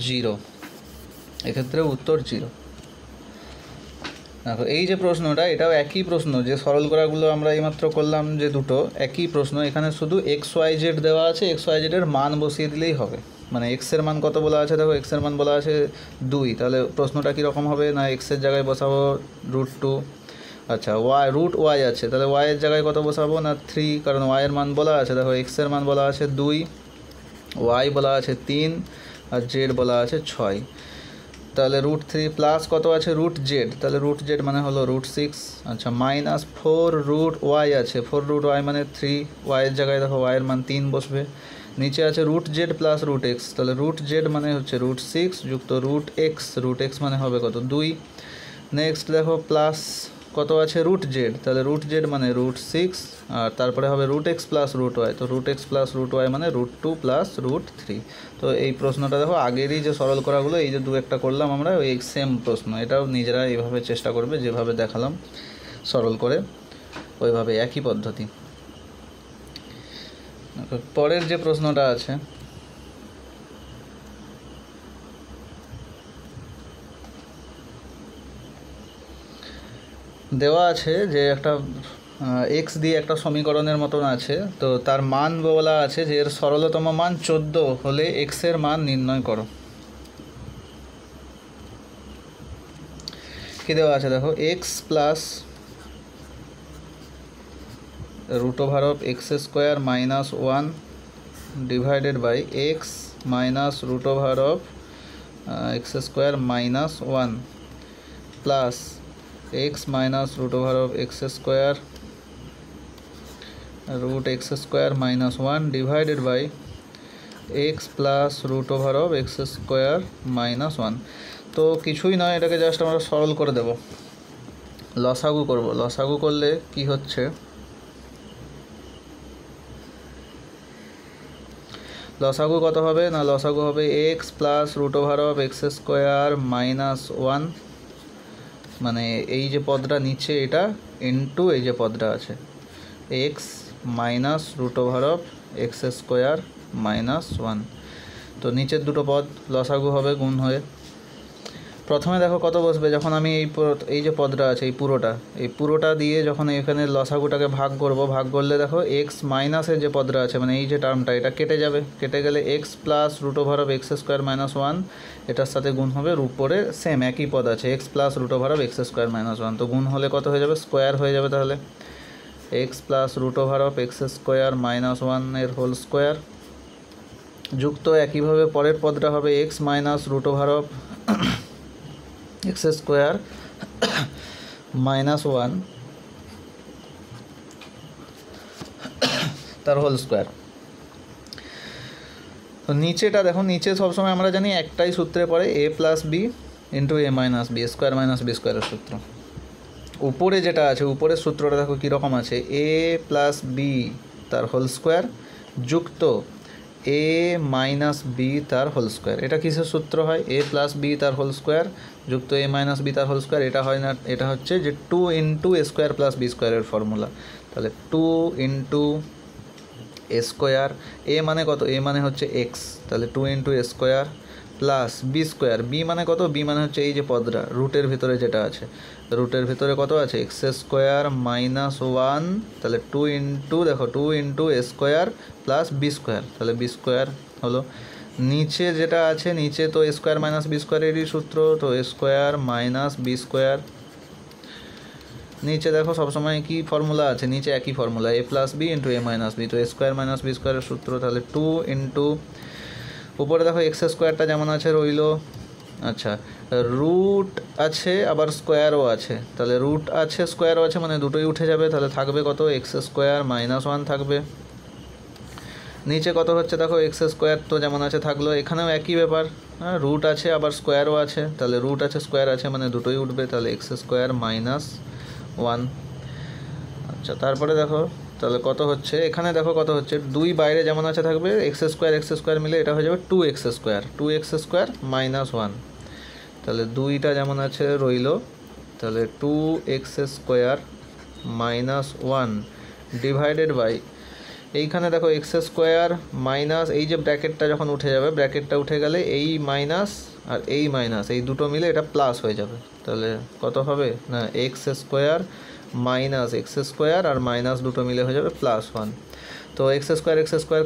0, এক্ষেত্রে উত্তর 0। দেখো এই যে প্রশ্নটা এটাও একই প্রশ্ন, যে সরল করাগুলো আমরা এইমাত্র করলাম যে দুটো একই প্রশ্ন, এখানে শুধু XYZ দেওয়া আছে, XYZ এর মান বসিয়ে দিলেই হবে, মানে x এর মান কত বলা আছে দেখো x এর মান বলা আছে 2, তাহলে প্রশ্নটা কীরকম হবে না x এর জায়গায় বসাবো √2, আচ্ছা y আছে তাহলে y এর জায়গায় কত বসাবো না 3, কারণ y এর মান বলা আছে, দেখো x এর মান বলা আছে 2, y বলা আছে 3 আর z বলা আছে 6, তাহলে √3 প্লাস কত আছে √z, তাহলে √z মানে হলো √6, আচ্ছা মাইনাস 4√y আছে, 4√y মানে 3, y এর জায়গায় দেখো y এর মান 3 বসবে, নিচে আছে √z প্লাস √x, তাহলে √z মানে হচ্ছে √6 যুক্ত √x মানে হবে কত 2, নেক্সট দেখো প্লাস কত আছে √z, তাহলে √z মানে √6 আর তারপরে হবে √x প্লাস √y, তো √x প্লাস √y মানে √2 প্লাস √3। তো এই প্রশ্নটা দেখো আগেরই যে সরল করাগুলো এই যে দু একটা করলাম আমরা ওই সেম প্রশ্ন, এটাও নিজেরা এইভাবে চেষ্টা করবে যেভাবে দেখালাম সরল করে ওইভাবে একই পদ্ধতি। পরের যে প্রশ্নটা আছে দেওয়া আছে যে একটা এক্স দিয়ে একটা সমীকরণের মতন আছে, তো তার মান বলা আছে যে এর সরলতম মান 14 হলে এক্সের মান নির্ণয় করো। কী দেওয়া আছে দেখো, X plus √(x² - 1 divided by X minus √(x² - 1 plus x minus √(x²) -1 divided by x plus √(x² - 1। তো কিছুই নয়, এটাকে জাস্ট আমরা সরল করে দেব, লসাগু করব। লসাগু করলে কি হচ্ছে, লসাগু কত হবে না, লসাগু হবে x প্লাস √(x² - 1, মানে এই যে পদটা নিচে এটা ইনটু এই যে পদটা আছে x মাইনাস √(x² - 1। তো নিচের দুটো পদ লসাগু হবে গুণ হয়ে। প্রথমে দেখো কত বসবে, যখন আমি এই যে পদটা আছে এই পুরোটা দিয়ে যখন এখানে লসাগুটাকে ভাগ করব, ভাগ করলে দেখো এক্স মাইনাসের যে পদটা আছে মানে এই যে টার্মটা এটা কেটে যাবে, কেটে গেলে এক্স প্লাস √(x² - 1 এটার সাথে গুণ হবে, উপরে সেম একই পদ আছে এক্স প্লাস √(x² - 1, তো গুণ হলে কত হয়ে যাবে, স্কোয়ার হয়ে যাবে। তাহলে এক্স প্লাস √(x² - 1 এর হোল স্কোয়ার যুক্ত একইভাবে পরের পদটা হবে এক্স মাইনাস √(x² - 1 তার হোল স্কোয়ার। তো নিচেটা দেখো, নিচে সবসময় আমরা জানি একটাই সূত্রে পড়ে a plus B into a minus B square minus B স্কোয়ারের সূত্র। উপরে যেটা আছে উপরের সূত্রটা দেখো কীরকম আছে, a প্লাস বি তার হোল স্কোয়ার যুক্ত a মাইনাস বি তার হোল স্কোয়ার। এটা কিসের সূত্র হয়, a প্লাস বি তার হোল স্কোয়ার যুক্ত a মাইনাস বি তার হোল স্কোয়ার। এটা হয় না, এটা হচ্ছে যে 2 into a square plus B স্কোয়ারের ফর্মুলা। তাহলে 2 ইন্টু a স্কোয়ার, a মানে কত, a মানে হচ্ছে x, তাহলে 2 into a square plus B square, B মানে কত, বি মানে হচ্ছে এই যে পদটা রুটের ভিতরে যেটা আছে, রুটের ভিতরে কত আছে x² - 1, তাহলে 2 ইন্টু দেখো 2 into a square plus B square, তাহলে বি স্কোয়ার হলো। নিচে যেটা আছে নিচে তো a স্কোয়ার মাইনাস বি স্কোয়ারেরই সূত্র, তো a square minus B square. নিচে দেখো সবসময় কি ফর্মুলা আছে, নিচে একই formula a plus B into a minus B, তো a স্কোয়ার মাইনাস বি স্কোয়ারের সূত্র, তাহলে 2 ইন্টু উপরে দেখো x² যেমন আছে রইলো, আচ্ছা রুট আছে আবার স্কোয়ারও আছে, তাহলে রুট আছে স্কোয়ারও আছে মানে দুটোই উঠে যাবে, তাহলে থাকবে কত x² - 1 থাকবে। নিচে কত হচ্ছে দেখো x² তো যেমন আছে থাকলো, এখানেও একই ব্যাপার, হ্যাঁ রুট আছে আবার স্কোয়ারও আছে, তাহলে রুট আছে স্কোয়ার আছে মানে দুটোই উঠবে, তাহলে x² - 1। আচ্ছা তারপরে দেখো তাহলে কত হচ্ছে, এখানে দেখো কত হচ্ছে, 2 বাইরে যেমন আছে থাকবে, x² মিলে এটা হয়ে যাবে 2x² - 1, তাহলে 2টা যেমন আছে রইলো, তাহলে 2x² - 1 ডিভাইডেড বাই এইখানে দেখো x² মাইনাস এই যে ব্র্যাকেটটা যখন উঠে যাবে, ব্র্যাকেটটা উঠে গেলে এই মাইনাস আর এই মাইনাস এই দুটো মিলে এটা প্লাস হয়ে যাবে, তাহলে কত হবে না x² মাইনাস x² আর মাইনাস দুটো মিলে হয়ে যাবে +1। তো x²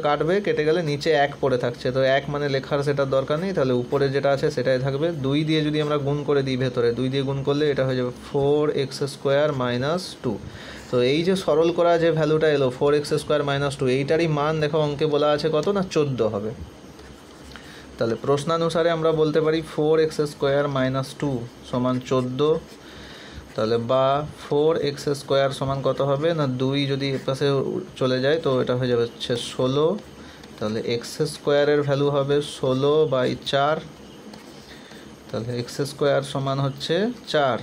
কাটবে, কেটে গেলে নিচে 1 পড়ে থাকছে, তো 1 মানে লেখার সেটার দরকার নেই, তাহলে উপরে যেটা আছে সেটাই থাকবে। 2 দিয়ে যদি আমরা গুণ করে দিই ভেতরে, 2 দিয়ে গুণ করলে এটা হয়ে যাবে 4x² - 2। তো এই যে সরল করা যে ভ্যালুটা এলো 4x² - 2, এইটারই মান দেখো অঙ্কে বলা আছে কত না 14 হবে। তাহলে প্রশ্নানুসারে আমরা বলতে পারি 4x² - 2 সমান 14, তাহলে বা 4x² সমান কত হবে না 2 যদি পাশে চলে যায় তো এটা হয়ে যাবে হচ্ছে 16, তাহলে x² এর ভ্যালু হবে 16/4, তাহলে x² সমান হচ্ছে 4,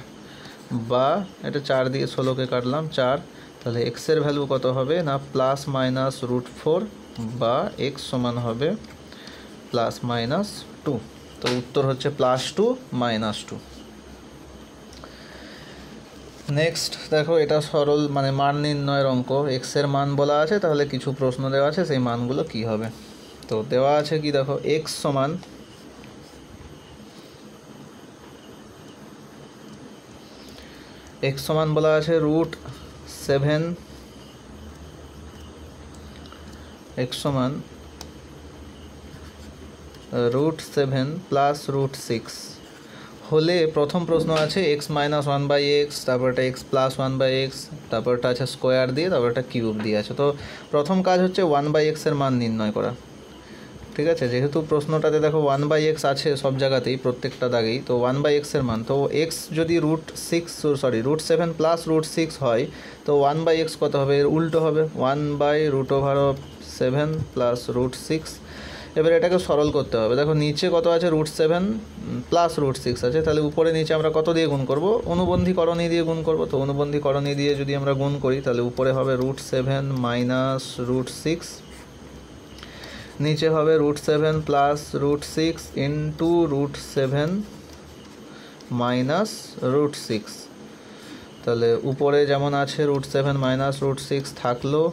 বা এটা 4 দিয়ে 16কে কাটলাম 4, তাহলে x এর ভ্যালু কত হবে না +-√4 বা x সমান হবে +-2। তো উত্তর হচ্ছে +2 -2। নেক্সট দেখো এটা সরল মানে মান নির্ণয়ের অঙ্ক, x এর মান বলা আছে, তাহলে কিছু প্রশ্ন দেওয়া আছে সেই মানগুলো কি হবে। তো দেওয়া আছে কি দেখো x সমান বলা আছে 7 x সমান √7 প্লাস √6 হলে প্রথম প্রশ্ন আছে x মাইনাস 1/x, তারপরটা x প্লাস 1/x, তারপরটা আছে স্কোয়ার দিয়ে, তারপরটা কিউব দিয়ে আছে। তো প্রথম কাজ হচ্ছে 1/x এর মান নির্ণয় করা। ঠিক আছে, যেহেতু প্রশ্নটাতে দেখো 1/x আছে সব জায়গাতেই, প্রত্যেকটা দাগেই, তো 1/x এর মান, তো x যদি √7 প্লাস √6 হয় তো 1/x কত হবে, এর উল্টো হবে, 1/√7 প্লাস √6। এবার এটাকে সরল করতে হবে। দেখো নিচে কত আছে, √7 প্লাস √6 আছে, তাহলে উপরে নিচে আমরা কত দিয়ে গুণ করব, অনুবন্ধীকরণী দিয়ে গুণ করব। তো অনুবন্ধীকরণী দিয়ে যদি আমরা গুণ করি তাহলে উপরে হবে √7 মাইনাস √6, নিচে হবে √7 প্লাস √6 ইন্টু √7 মাইনাস √6। তাহলে উপরে যেমন আছে √7 মাইনাস √6 থাকলো,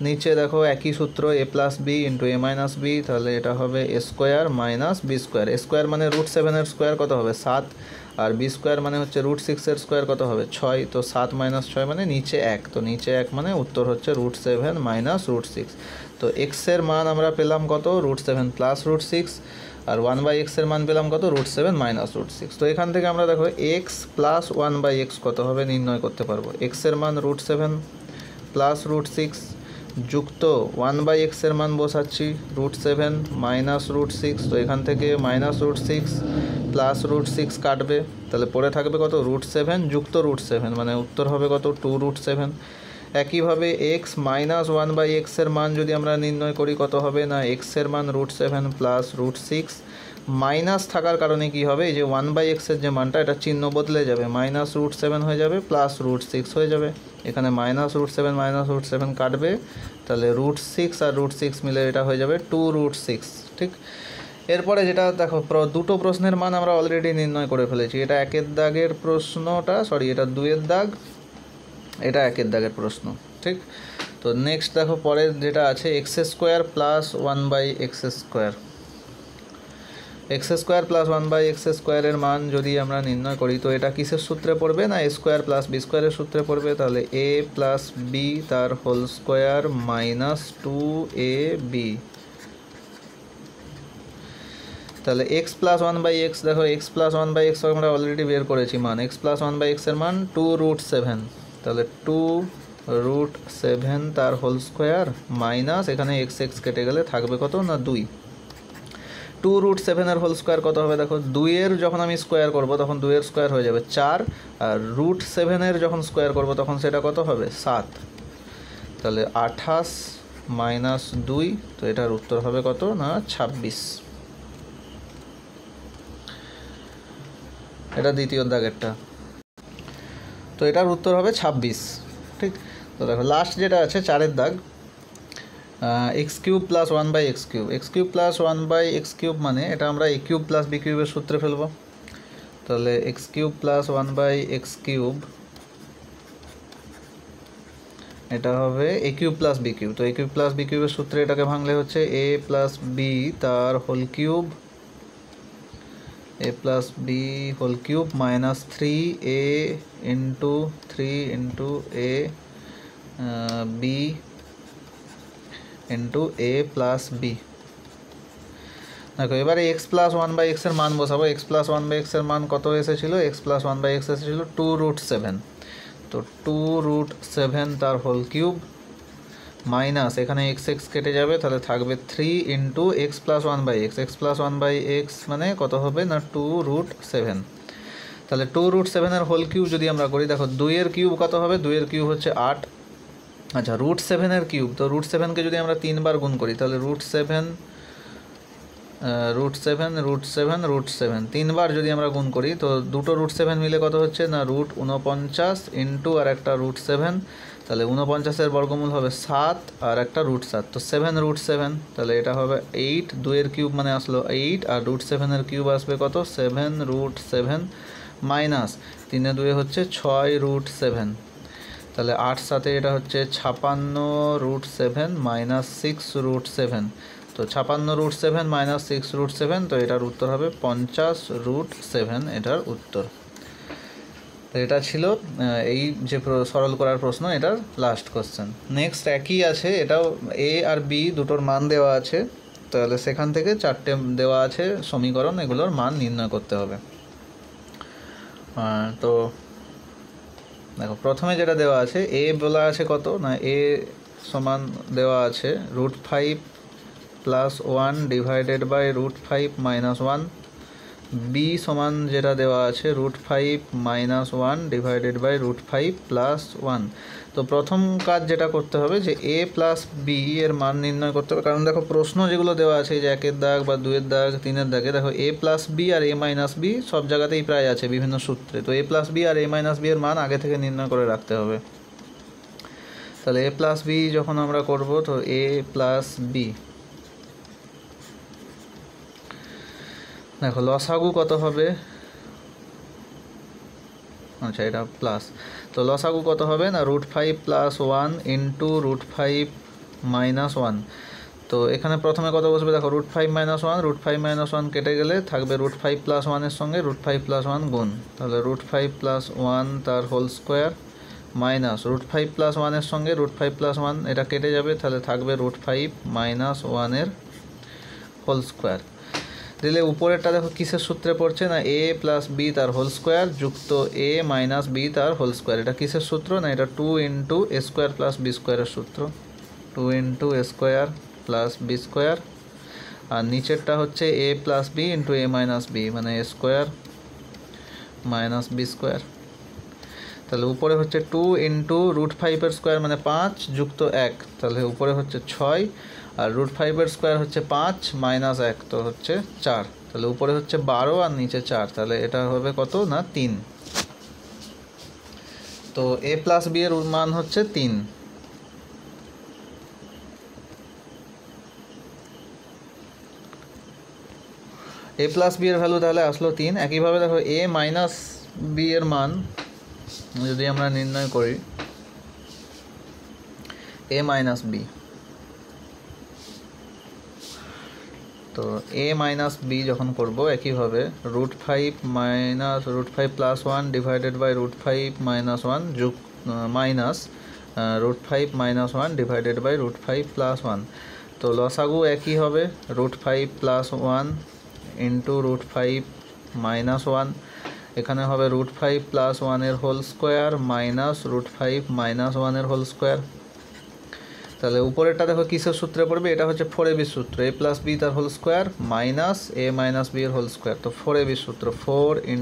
নিচে দেখো একই সূত্র a plus B into a minus B, তাহলে এটা হবে a square minus B square. a square মানে √7 এর স্কোয়ার কত হবে 7, আর বি স্কোয়ার মানে হচ্ছে √6 এর স্কোয়ার কত হবে 6। তো 7 মাইনাস 6 মানে নিচে 1, তো নিচে 1 মানে উত্তর হচ্ছে √7 মাইনাস √6। তো x এর মান আমরা পেলাম কত, √7 প্লাস √6, আর 1/x এর মান পেলাম কত, √7 মাইনাস √6। তো এখান থেকে আমরা দেখো x প্লাস 1/x কত হবে নির্ণয় করতে পারবো। x এর মান √7 প্লাস √6 যুক্ত 1/x এর মান বসাচ্ছি √7 মাইনাস √6। তো এখান থেকে মাইনাস √6 প্লাস √6 কাটবে, তাহলে পরে থাকবে কত, √7 যুক্ত √7, মানে উত্তর হবে কত, 2√7। একইভাবে x মাইনাস 1/x এর মান যদি আমরা নির্ণয় করি কত হবে না, x এর মান √7 প্লাস √6, মাইনাস থাকার কারণে কি হবে, এই যে 1/x এর যে মানটা এটা চিহ্ন বদলে যাবে, মাইনাস √7 হয়ে যাবে প্লাস √6 হয়ে যাবে। এখানে মাইনাস √7 কাটবে, তাহলে √6 আর √6 মিলে এটা হয়ে যাবে 2√6। ঠিক, এরপরে যেটা দেখো দুটো প্রশ্নের মান আমরা অলরেডি নির্ণয় করে ফেলেছি। এটা 1 দাগের প্রশ্নটা, এটা 2 দাগ, এটা 1 দাগের প্রশ্ন। ঠিক, তো নেক্সট দেখো পরের যেটা আছে x² plus 1/x square. x² plus 1/x² এর মান যদি আমরা নির্ণয় করি তো এটা কিসের সূত্রে পড়বে না, a² প্লাস b² সূত্রে পড়বে। তাহলে a প্লাস বি তার হোল স্কোয়ার মাইনাস 2ab। তাহলে x প্লাস 1/x, দেখো x প্লাস 1/x আমরা অলরেডি বের করেছি মান, x প্লাস 1/x এর মান 2√7, তাহলে 2√7 তার হোল স্কোয়ার মাইনাস, এখানে x কেটে গেলে থাকবে কত না 2। 2√7 এর হোল স্কোয়ার কত হবে, দেখো 2 এর যখন আমি স্কোয়ার করব তখন 2 এর স্কোয়ার হয়ে যাবে 4, আর √7 এর যখন স্কোয়ার করব তখন সেটা কত হবে 7। তাহলে 28 মাইনাস 2, তো এটার উত্তর হবে কত না 26। এটা দ্বিতীয় দাগেরটা, তো এটার উত্তর হবে 26। ঠিক, তো দেখো লাস্ট যেটা আছে 4 দাগ, x³ plus 1/x³। x³ plus 1/x³ মানে এটা আমরা a³ প্লাস b³ এর সূত্রে ফেলবো। তাহলে x³ প্লাস 1/x³ এটা হবে a³ প্লাস b³। তো a³ প্লাস b³ এর সূত্রে এটাকে ভাঙলে হচ্ছে a প্লাস b তার whole cube, a plus b whole cube minus 3a into 3 into a b into a plus B. দেখো এবারে x প্লাস 1/x এর মান বসাবো। x প্লাস 1/x এর মান কত এসেছিল, x প্লাস 1/x এসেছিল 2√7, তো 2√7 তার হোল কিউব মাইনাস, এখানে x কেটে যাবে, তাহলে থাকবে 3 into x plus 1/x। x plus 1/x মানে কত হবে না 2√7, তাহলে 2√7 এর হোল কিউব যদি আমরা করি, দেখো 2 এর কিউব কত হবে, 2 এর কিউব হচ্ছে 8। আচ্ছা, √7 এর কিউব, তো √7কে যদি আমরা 3 বার গুণ করি তাহলে √7 3 বার যদি আমরা গুণ করি তো দুটো √7 মিলে কত হচ্ছে না √49 ইন্টু আর একটা √7, তাহলে 49 এর বর্গমূল হবে 7 আর একটা √7, তো 7√7, তাহলে এটা হবে 8। 2 এর কিউব মানে আসলো 8, আর √7 এর কিউব আসবে কত 7√7 মাইনাস 3 এ 2 হচ্ছে 6√7, তাহলে 8 সাথে এটা হচ্ছে 56√7 মাইনাস 6√7, তো 56√7 মাইনাস 6√7, তো এটার উত্তর হবে 50√7 এটার উত্তর। এটা ছিল এই যে সরল করার প্রশ্ন, এটার লাস্ট কোশ্চেন। নেক্সট একই আছে, এটাও এ আর বি দুটোর মান দেওয়া আছে, তাহলে সেখান থেকে 4টে দেওয়া আছে সমীকরণ, এগুলোর মান নির্ণয় করতে হবে। তো দেখো প্রথমে যেটা দেওয়া আছে, এ বলা আছে কত না, এ সমান দেওয়া আছে √5 + 1 ডিভাইডেড বাই √5 - 1। বি সমান যেটা দেওয়া আছে √5 - 1 ডিভাইডেড বাই √5 + 1। তো প্রথম কাজ যেটা করতে হবে যে এ প্লাস বি এর মান নির্ণয় করতে হবে, কারণ দেখো প্রশ্ন যেগুলো দেওয়া আছে যে 1-এর দাগ বা 2-এর দাগ 3-এর দাগে, দেখো এ প্লাস বি আর এ মাইনাস বি সব জায়গাতেই প্রায় আছে বিভিন্ন সূত্রে। তো এ প্লাস বি আর এ মাইনাস বি এর মান আগে থেকে নির্ণয় করে রাখতে হবে। তাহলে এ প্লাস বি যখন আমরা করব, তো এ প্লাস বি, দেখো লসাগু কত হবে, আচ্ছা এটা প্লাস, তো লসাগু কত হবে না √5 + 1 ইন্টু √5 - 1। তো এখানে প্রথমে কত বসবে, দেখো √5 - 1, √5 - 1 কেটে গেলে থাকবে √5 + 1 এর সঙ্গে √5 + 1 গুণ, তাহলে √5 + 1 তার হোল স্কোয়ার মাইনাস √5 + 1 এর সঙ্গে √5 + 1 এটা কেটে যাবে, তাহলে থাকবে √5 - 1 এর হোল স্কোয়ার। দিলে উপরেরটা দেখো কিসের সূত্রে পড়ছে না, এ প্লাস বি তার হোল স্কোয়ার যুক্ত এ মাইনাস বি তার হোল স্কোয়ার। এটা কিসের সূত্র না, এটা 2 × a² + b² সূত্র, 2 × a² + b²। আর নিচেরটা হচ্ছে এ প্লাস বি ইন্টু এ মাইনাস বি, মানে a² - b²। তাহলে উপরে হচ্ছে 2 × √5 এর স্কোয়ার মানে 5 যুক্ত 1, তাহলে উপরে হচ্ছে 6, আর √5 এর স্কোয়ার হচ্ছে 5 - 1, তো হচ্ছে 4, তাহলে উপরে হচ্ছে 12 আর নিচে 4, তাহলে এটা হবে কত না 3। তো এ প্লাস বি এর মান হচ্ছে 3। এ প্লাস বি এর ভ্যালু তাহলে আসলো 3। একইভাবে দেখো এ মাইনাস বি এর মান যদি আমরা নির্ণয় করি, এ মাইনাস বি, তো এ মাইনাস বি যখন করব একইভাবে √5 + 1 ডিভাইডেড বাই √5 - 1 যুগ মাইনাস √5 - 1 ডিভাইডেড বাই √5 + 1। তো লসাগু একই হবে √5 + 1 ইন্টু √5 - 1, এখানে হবে √5 + 1 এর হোল স্কোয়ার মাইনাস √5 - 1 এর হোল স্কোয়ার। তাহলে উপরেরটা দেখো কিসের সূত্রে পড়বে, এটা হচ্ছে 4ab সূত্র, এ প্লাস বি তার হোল স্কোয়ার মাইনাস এ মাইনাস বি এর হোল স্কোয়ার। তো 4ab সূত্র 4 ×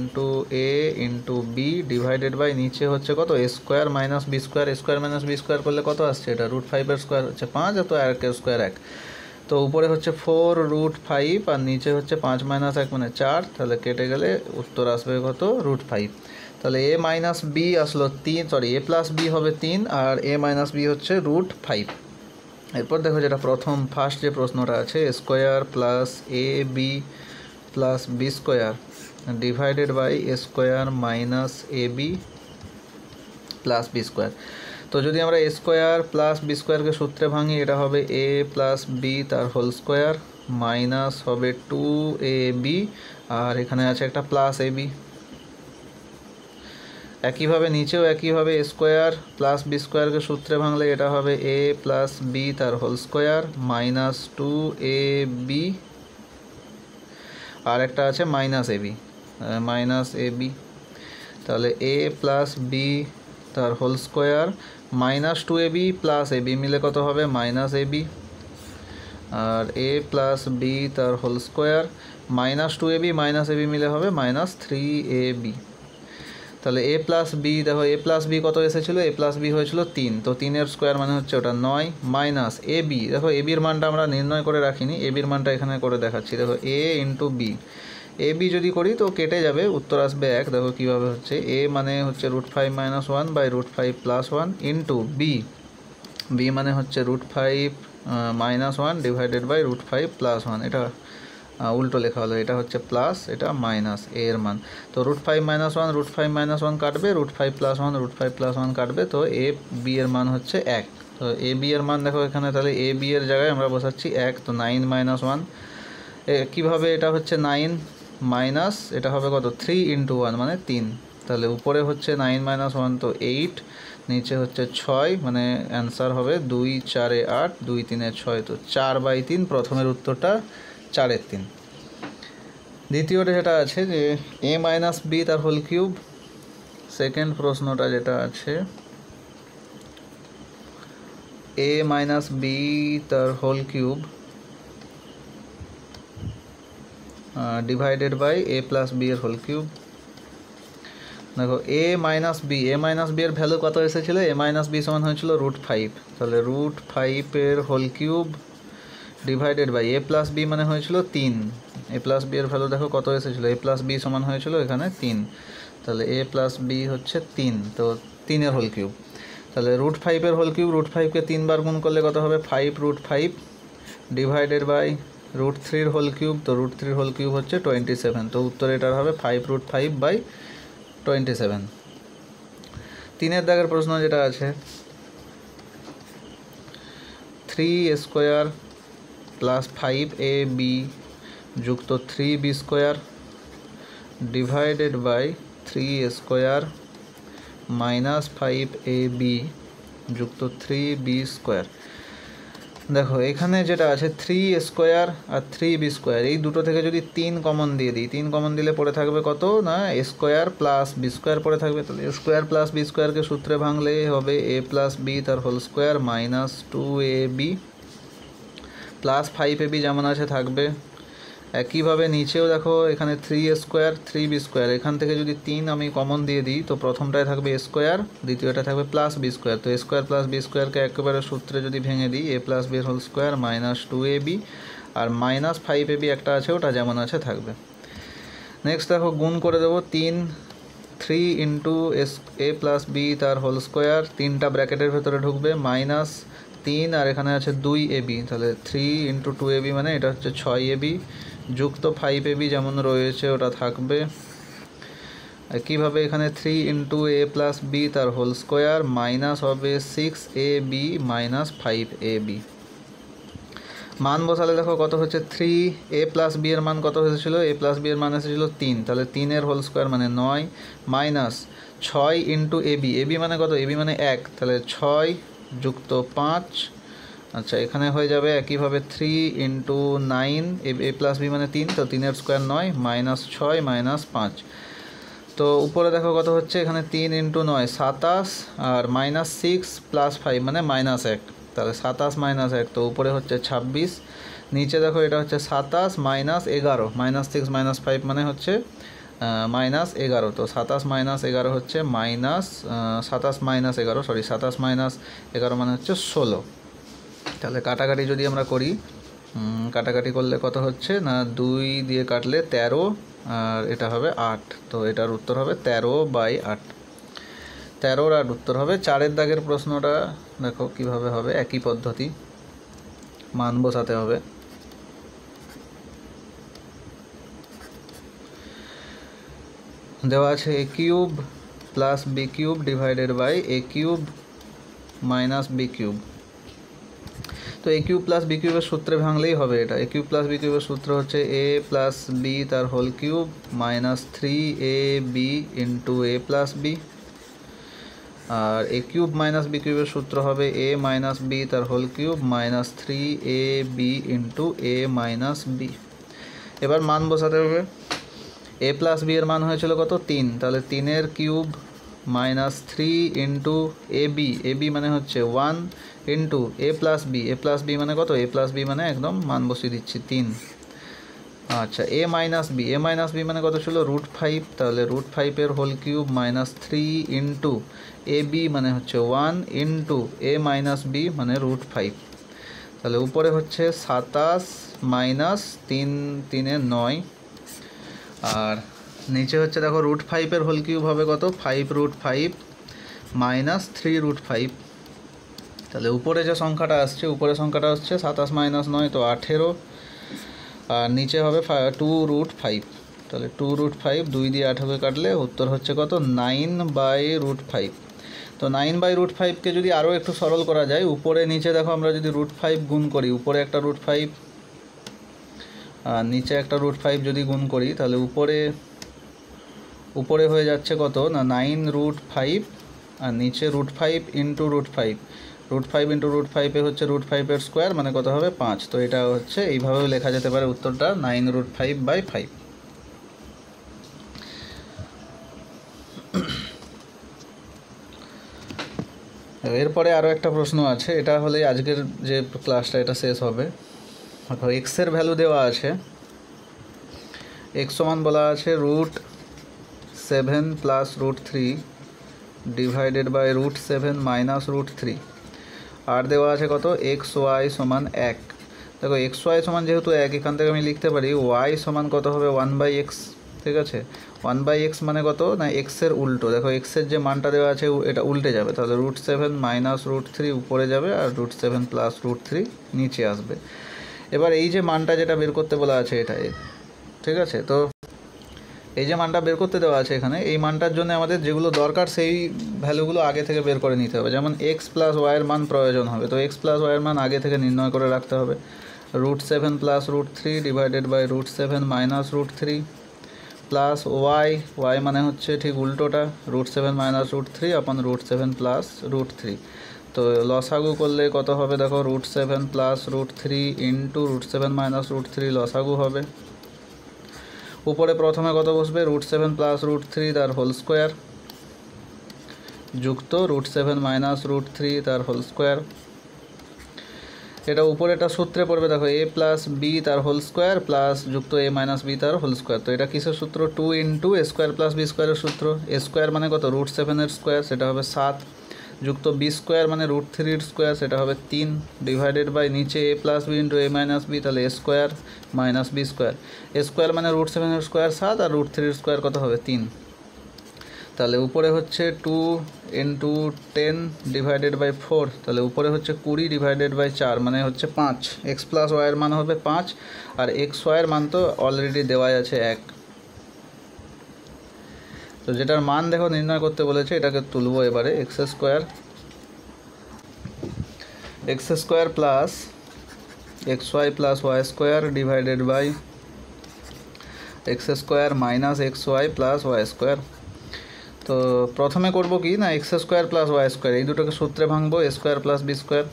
a × b ডিভাইডেড বাই নিচে হচ্ছে কত a² - b², a² - b² করলে কত আসছে, এটা √5 এর স্কোয়ার হচ্ছে 5, তো আর কে স্কোয়ার 1, তো উপরে হচ্ছে 4 √5 আর নিচে হচ্ছে 5 - 1 মানে 4, তাহলে কেটে গেলে উত্তর আসবে কত √5। তাহলে এ মাইনাস বি আসলো 3, সরি এ প্লাস বি হবে 3 আর এ মাইনাস বি হচ্ছে √5। এরপর দেখো যেটা প্রথম ফার্স্ট যে প্রশ্নটা আছে, square plus A B plus B square divided by a² - ab plus B square. তো যদি আমরা a² + b² সূত্রে ভাঙি, এটা হবে a প্লাস বি তার হোল স্কোয়ার মাইনাস হবে 2ab, আর এখানে আছে একটা প্লাস ab। একইভাবে নিচেও একইভাবে a² + b² সূত্রে ভাঙলে এটা হবে a প্লাস বি তার হোল স্কোয়ার মাইনাস 2ab, আর একটা আছে -ab, তাহলে a প্লাস বি তার whole square minus 2ab plus ab মিলে কত হবে -ab, আর a প্লাস বি তার whole square minus 2ab -ab মিলে হবে -3ab। তাহলে এ প্লাস বি, দেখো এ প্লাস বি কত এসেছিলো, এ প্লাস বি হয়েছিল 3, তো 3-এর স্কোয়ার মানে হচ্ছে ওটা 9 মাইনাস এ বি, দেখো এ বির মানটা আমরা নির্ণয় করে রাখিনি, এ বির মানটা এখানে করে দেখাচ্ছি। দেখো এ ইন্টু বি, এ বি যদি করি তো কেটে যাবে, উত্তর আসবে 1। দেখো কীভাবে হচ্ছে, এ মানে হচ্ছে √5 - 1 বাই √5 + 1 ইন্টু বি, বি মানে হচ্ছে √5 - 1 ডিভাইডেড বাই √5 + 1, এটা উল্টো লেখা হলো, এটা হচ্ছে প্লাস এটা মাইনাস এ এর মান। তো √5 - 1 √5 - 1 কাটবে, √5 + 1 √5 + 1 কাটবে, তো এ বি এর মান হচ্ছে 1। তো এ বি এর মান দেখো এখানে, তাহলে এ বি এর জায়গায় আমরা বসাচ্ছি 1, তো 9 - 1, কীভাবে এটা হচ্ছে 9 মাইনাস এটা হবে কত 3 × 1 মানে 3, তাহলে উপরে হচ্ছে 9 - 1 তো 8, নিচে হচ্ছে 6, মানে অ্যান্সার হবে 2 4 8, 2 3 6, তো 4/3 প্রথমের উত্তরটা 4/3। দ্বিতীয়টা যেটা আছে যে a - b তার হোল কিউব, সেকেন্ড প্রশ্নটা যেটা আছে a - b তার whole cube divided by a + b এর হোল কিউব। দেখো a - b এর ভ্যালু কত এসেছিল, a - b সমান হয়েছিল √5, তাহলে √5 এর whole cube divided by a + b মানে হয়েছিল 3, a + b এর ভ্যালু দেখো কত এসেছিল, a + b সমান হয়েছিল এখানে 3, তাহলে a + b হচ্ছে 3, তো 3 এর হোল কিউব। তাহলে √5 এর হোল কিউব, √5কে 3 বার গুণ করলে কত হবে 5√5 ডিভাইডেড বাই √3 এর হোল কিউব, তো √3 এর হোল কিউব হচ্ছে 27, তো উত্তর এটার হবে 5√5/27। 3 দাগের প্রশ্ন যেটা আছে 3a² + 5ab যুক্ত 3b² divided by 3a² - 5ab যুক্ত 3b²। দেখো এখানে যেটা আছে 3a² আর 3b², এই দুটো থেকে যদি 3 কমন দিয়ে দিই, 3 কমন দিলে পড়ে থাকবে কত না a² + b² পড়ে থাকবে। তাহলে a² + b²কে সূত্রে ভাঙলে হবে a + b তার হোল স্কোয়ার -2ab + 5ab যেমন আছে থাকবে। একইভাবে নিচেও দেখো এখানে 3a², 3b², এখান থেকে যদি 3 আমি কমন দিয়ে দিই তো প্রথমটায় থাকবে a², দ্বিতীয়টা থাকবে +b², তো a² + b²কে একেবারে সূত্রে যদি ভেঙে দিই a + b এর হোল স্কোয়ার -2ab আর -5ab একটা আছে ওটা যেমন আছে থাকবে। নেক্সট দেখো গুণ করে দেবো 3 a + b তার হোল স্কোয়ার, 3টা ব্র্যাকেটের ভেতরে ঢুকবে -3 আর এখানে আছে 2ab, তাহলে 3 × 2ab মানে এটা হচ্ছে 6ab যুক্ত 5ab যেমন রয়েছে ওটা থাকবে। একইভাবে এখানে 3 × a + b তার হোল স্কোয়ার মাইনাস হবে 6ab - 5ab। মান বসালে দেখো কত হচ্ছে 3a + b এর মান কত এসেছিল, a + b এর মান এসেছিল 3, তাহলে 3 এর হোল স্কোয়ার মানে 9 মাইনাস 6 × ab মানে কত, ab মানে 1, তাহলে 6 যুক্ত 5, আচ্ছা এখানে হয়ে যাবে একইভাবে 3 × 9, a + b মানে 3, তো 3 এর স্কোয়ার 9 -6 - 5, তো উপরে দেখো কত হচ্ছে এখানে 3 × 9 27 আর -6 + 5 মানে -1, তাহলে 27 - 1, তো উপরে হচ্ছে 26, নিচে দেখো এটা হচ্ছে 27 - 11 -6 - 5 মানে হচ্ছে -11, তো 27 - 11 হচ্ছে -27 - 11 সরি 27 - 11 মানে হচ্ছে 16। তাহলে কাটাকাটি যদি আমরা করি, কাটাকাটি করলে কত হচ্ছে না 2 দিয়ে কাটলে 13 আর এটা হবে 8, তো এটার উত্তর হবে 13/8। 13 আর উত্তর হবে। 4 দাগের প্রশ্নটা দেখো কিভাবে হবে, একই পদ্ধতি, মান বসাতে হবে। দেওয়া আছে a³ + b³ divided by a³ - b³, তো a³ + b³ এর সূত্রে ভাঙলেই হবে এটা। a³ + b³ এর সূত্র হচ্ছে a + b তার whole cube -3ab × a + b, আর a³ - b³ এর সূত্র হবে a - b তার whole cube -3ab × a - b। এবার মান বসাতে হবে। a + b এর মান হয়েছিল কত 3, তাহলে 3 এর কিউব -3 × ab মানে হচ্ছে 1 × a + b, a + b মানে কত, a + b মানে একদম মান বসিয়ে দিচ্ছি 3, আচ্ছা a - b মানে কত ছিল √5, তাহলে √5 এর হোল কিউব -3 × ab মানে হচ্ছে 1 × a - b মানে √5, তাহলে উপরে হচ্ছে 27 -3 3 9 আর নিচে হচ্ছে দেখো √5 এর হোল কিউব হবে কত 5√5 -3√5, তাহলে উপরে যে সংখ্যাটা আসছে উপরে সংখ্যাটা হচ্ছে 27 - 9 তো 18, আর নিচে হবে 2√5, তাহলে 2√5 2 দিয়ে 18কে কাটলে উত্তর হচ্ছে কত 9/√5। তো 9/√5কে যদি আরও একটু সরল করা যায়, উপরে নিচে দেখো আমরা যদি √5 গুণ করি, উপরে একটা √5 আর নিচে একটা √5 যদি গুণ করি, তাহলে উপরে হয়ে যাচ্ছে কত না 9√5 আর নিচে √5 ইন্টু √5, √5 ইন্টু √5 হচ্ছে √5 স্কোয়ার মানে কত হবে 5। তো এটা হচ্ছে এইভাবেও লেখা যেতে পারে উত্তরটা 9√5/5। এরপরে আরও একটা প্রশ্ন আছে, এটা হলেই আজকের যে ক্লাসটা এটা শেষ হবে। এক্সের ভ্যালু দেওয়া আছে, এক্স সমান বলা আছে √7 প্লাস √3 ডিভাইডেড বাই √7 মাইনাস √3, আর দেওয়া আছে কত এক্স ওয়াই সমান 1। দেখো এক্স ওয়াই সমান যেহেতু 1, এখান থেকে আমি লিখতে পারি ওয়াই সমান কত হবে 1/x, ঠিক আছে। 1/x মানে কত না এক্সের উল্টো, দেখো এক্সের যে মানটা দেওয়া আছে এটা উল্টে যাবে, তাহলে √7 মাইনাস √3 উপরে যাবে আর √7 প্লাস √3 নিচে আসবে। এবার এই যে মানটা যেটা বের করতে বলা আছে এটাই, ঠিক আছে। তো এই যে মানটা বের করতে দেওয়া আছে এখানে, এই মানটার জন্য আমাদের যেগুলো দরকার সেই ভ্যালুগুলো আগে থেকে বের করে নিতে হবে। যেমন এক্স প্লাস ওয়াইয়ের মান প্রয়োজন হবে, তো এক্স প্লাস ওয়াইয়ের মান আগে থেকে নির্ণয় করে রাখতে হবে। √7 plus √3 divided by √7 minus √3 plus Y মানে হচ্ছে ঠিক উল্টোটা √7 মাইনাস √3 আপন √7 প্লাস √3। তো লসাগু করলে কত হবে দেখো √7 প্লাস √3 ইন্টু √7 মাইনাস √3 লসাগু হবে। উপরে প্রথমে কত বসবে √7 প্লাস √3 তার হোল স্কোয়ার যুক্ত √7 মাইনাস √3 তার হোল স্কোয়ার। এটা উপরে এটা সূত্রে পড়বে দেখো a প্লাস বি তার হোল স্কোয়ার প্লাস যুক্ত a মাইনাস বি তার হোল স্কোয়ার। তো এটা কিসের সূত্র 2 into a square plus B স্কোয়ারের সূত্র। a স্কোয়ার মানে কত √7 এর স্কোয়ার সেটা হবে 7 যুক্ত বি স্কোয়ার মানে √3 এর স্কোয়ার সেটা হবে 3 ডিভাইডেড বাই নিচে a plus B into a minus B, তাহলে a square minus B square. a square মানে √7 এর স্কোয়ার 7 আর √3 এর স্কোয়ার কত হবে 3। তাহলে উপরে হচ্ছে 2 ইন্টু 10 ডিভাইডেড বাই 4, তাহলে উপরে হচ্ছে 20 ডিভাইডেড বাই 4 মানে হচ্ছে 5। এক্স প্লাস ওয়াইয়ের মান হবে 5 আর এক্স ওয়াইয়ের মান তো অলরেডি দেওয়াই আছে 1। তো যেটার মান দেখো নির্ণয় করতে বলেছে এটাকে তুলবো এবারে X square plus X Y plus Y square divided by X square minus X Y plus Y square. তো প্রথমে করব কি না X square plus Y square এই দুটোকে সূত্রে ভাঙবো a square plus B square,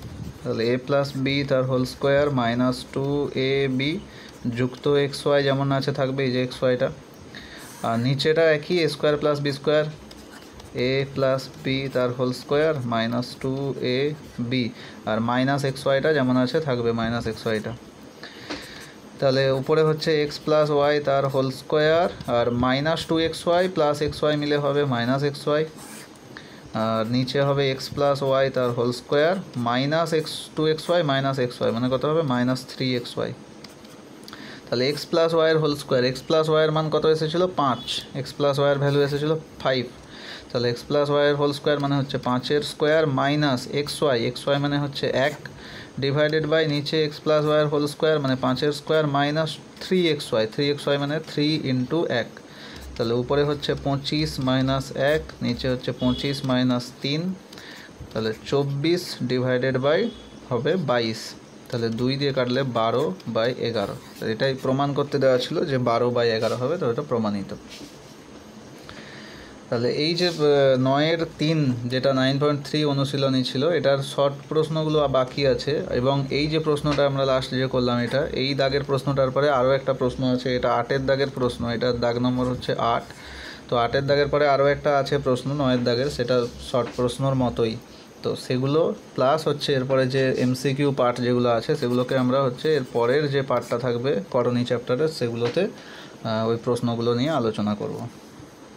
তাহলে a প্লাস বি তার হোল স্কোয়ার মাইনাস 2ab যুক্ত এক্স ওয়াই যেমন আছে থাকবে এই যে এক্স ওয়াইটা, আর নিচেটা একই a square plus B square a plus B তার হোল স্কোয়ার মাইনাস 2ab আর মাইনাস এক্স ওয়াইটা যেমন আছে থাকবে মাইনাস এক্স ওয়াইটা। তাহলে উপরে হচ্ছে এক্স প্লাস ওয়াই তার হোল স্কোয়ার আর minus 2xy plus X Y মিলে হবে মাইনাস এক্স ওয়াই, আর নিচে হবে এক্স প্লাস ওয়াই তার whole square minus 2xy minus X Y মানে কত হবে মাইনাস 3xy। তাহলে এক্স প্লাস ওয়াইয়ের হোল স্কোয়ার, এক্স প্লাস ওয়াইয়ের মান কত এসেছিল 5, এক্স প্লাস ওয়াইয়ের ভ্যালু এসেছিল 5, তাহলে এক্স প্লাস ওয়াইয়ের হোল স্কোয়ার মানে হচ্ছে 5 স্কোয়ার মাইনাস এক্স ওয়াই মানে হচ্ছে 1 ডিভাইডেড বাই নিচে এক্স প্লাস ওয়াইয়ের হোল স্কোয়ার মানে 5 স্কোয়ার মাইনাস 3xy মানে 3 ইন্টু 1, তাহলে উপরে হচ্ছে 25 মাইনাস 1 নিচে হচ্ছে 25 মাইনাস 3, তাহলে 24 ডিভাইডেড বাই হবে 22, তাহলে 2 দিয়ে কাটলে 12/11। এটাই প্রমাণ করতে দেওয়া ছিল যে 12/11 হবে, তো এটা প্রমাণিত। তাহলে এই যে 9-এর 3 যেটা 9.3 অনুশীলনী ছিল এটার শর্ট প্রশ্নগুলো বাকি আছে, এবং এই যে প্রশ্নটা আমরা লাস্ট যে করলাম এটা এই দাগের প্রশ্নটার পরে আরও একটা প্রশ্ন আছে, এটা 8-এর দাগের প্রশ্ন, এটার দাগ নম্বর হচ্ছে 8। তো 8-এর দাগের পরে আরও একটা আছে প্রশ্ন 9-এর দাগের, সেটা শর্ট প্রশ্নর মতোই। তো সেগুলো প্লাস হচ্ছে এরপরে যে এমসিকিউ পার্ট যেগুলো আছে সেগুলোকে আমরা হচ্ছে এর পরের যে পার্টটা থাকবে করণী চ্যাপ্টারের সেগুলোতে ওই প্রশ্নগুলো নিয়ে আলোচনা করব।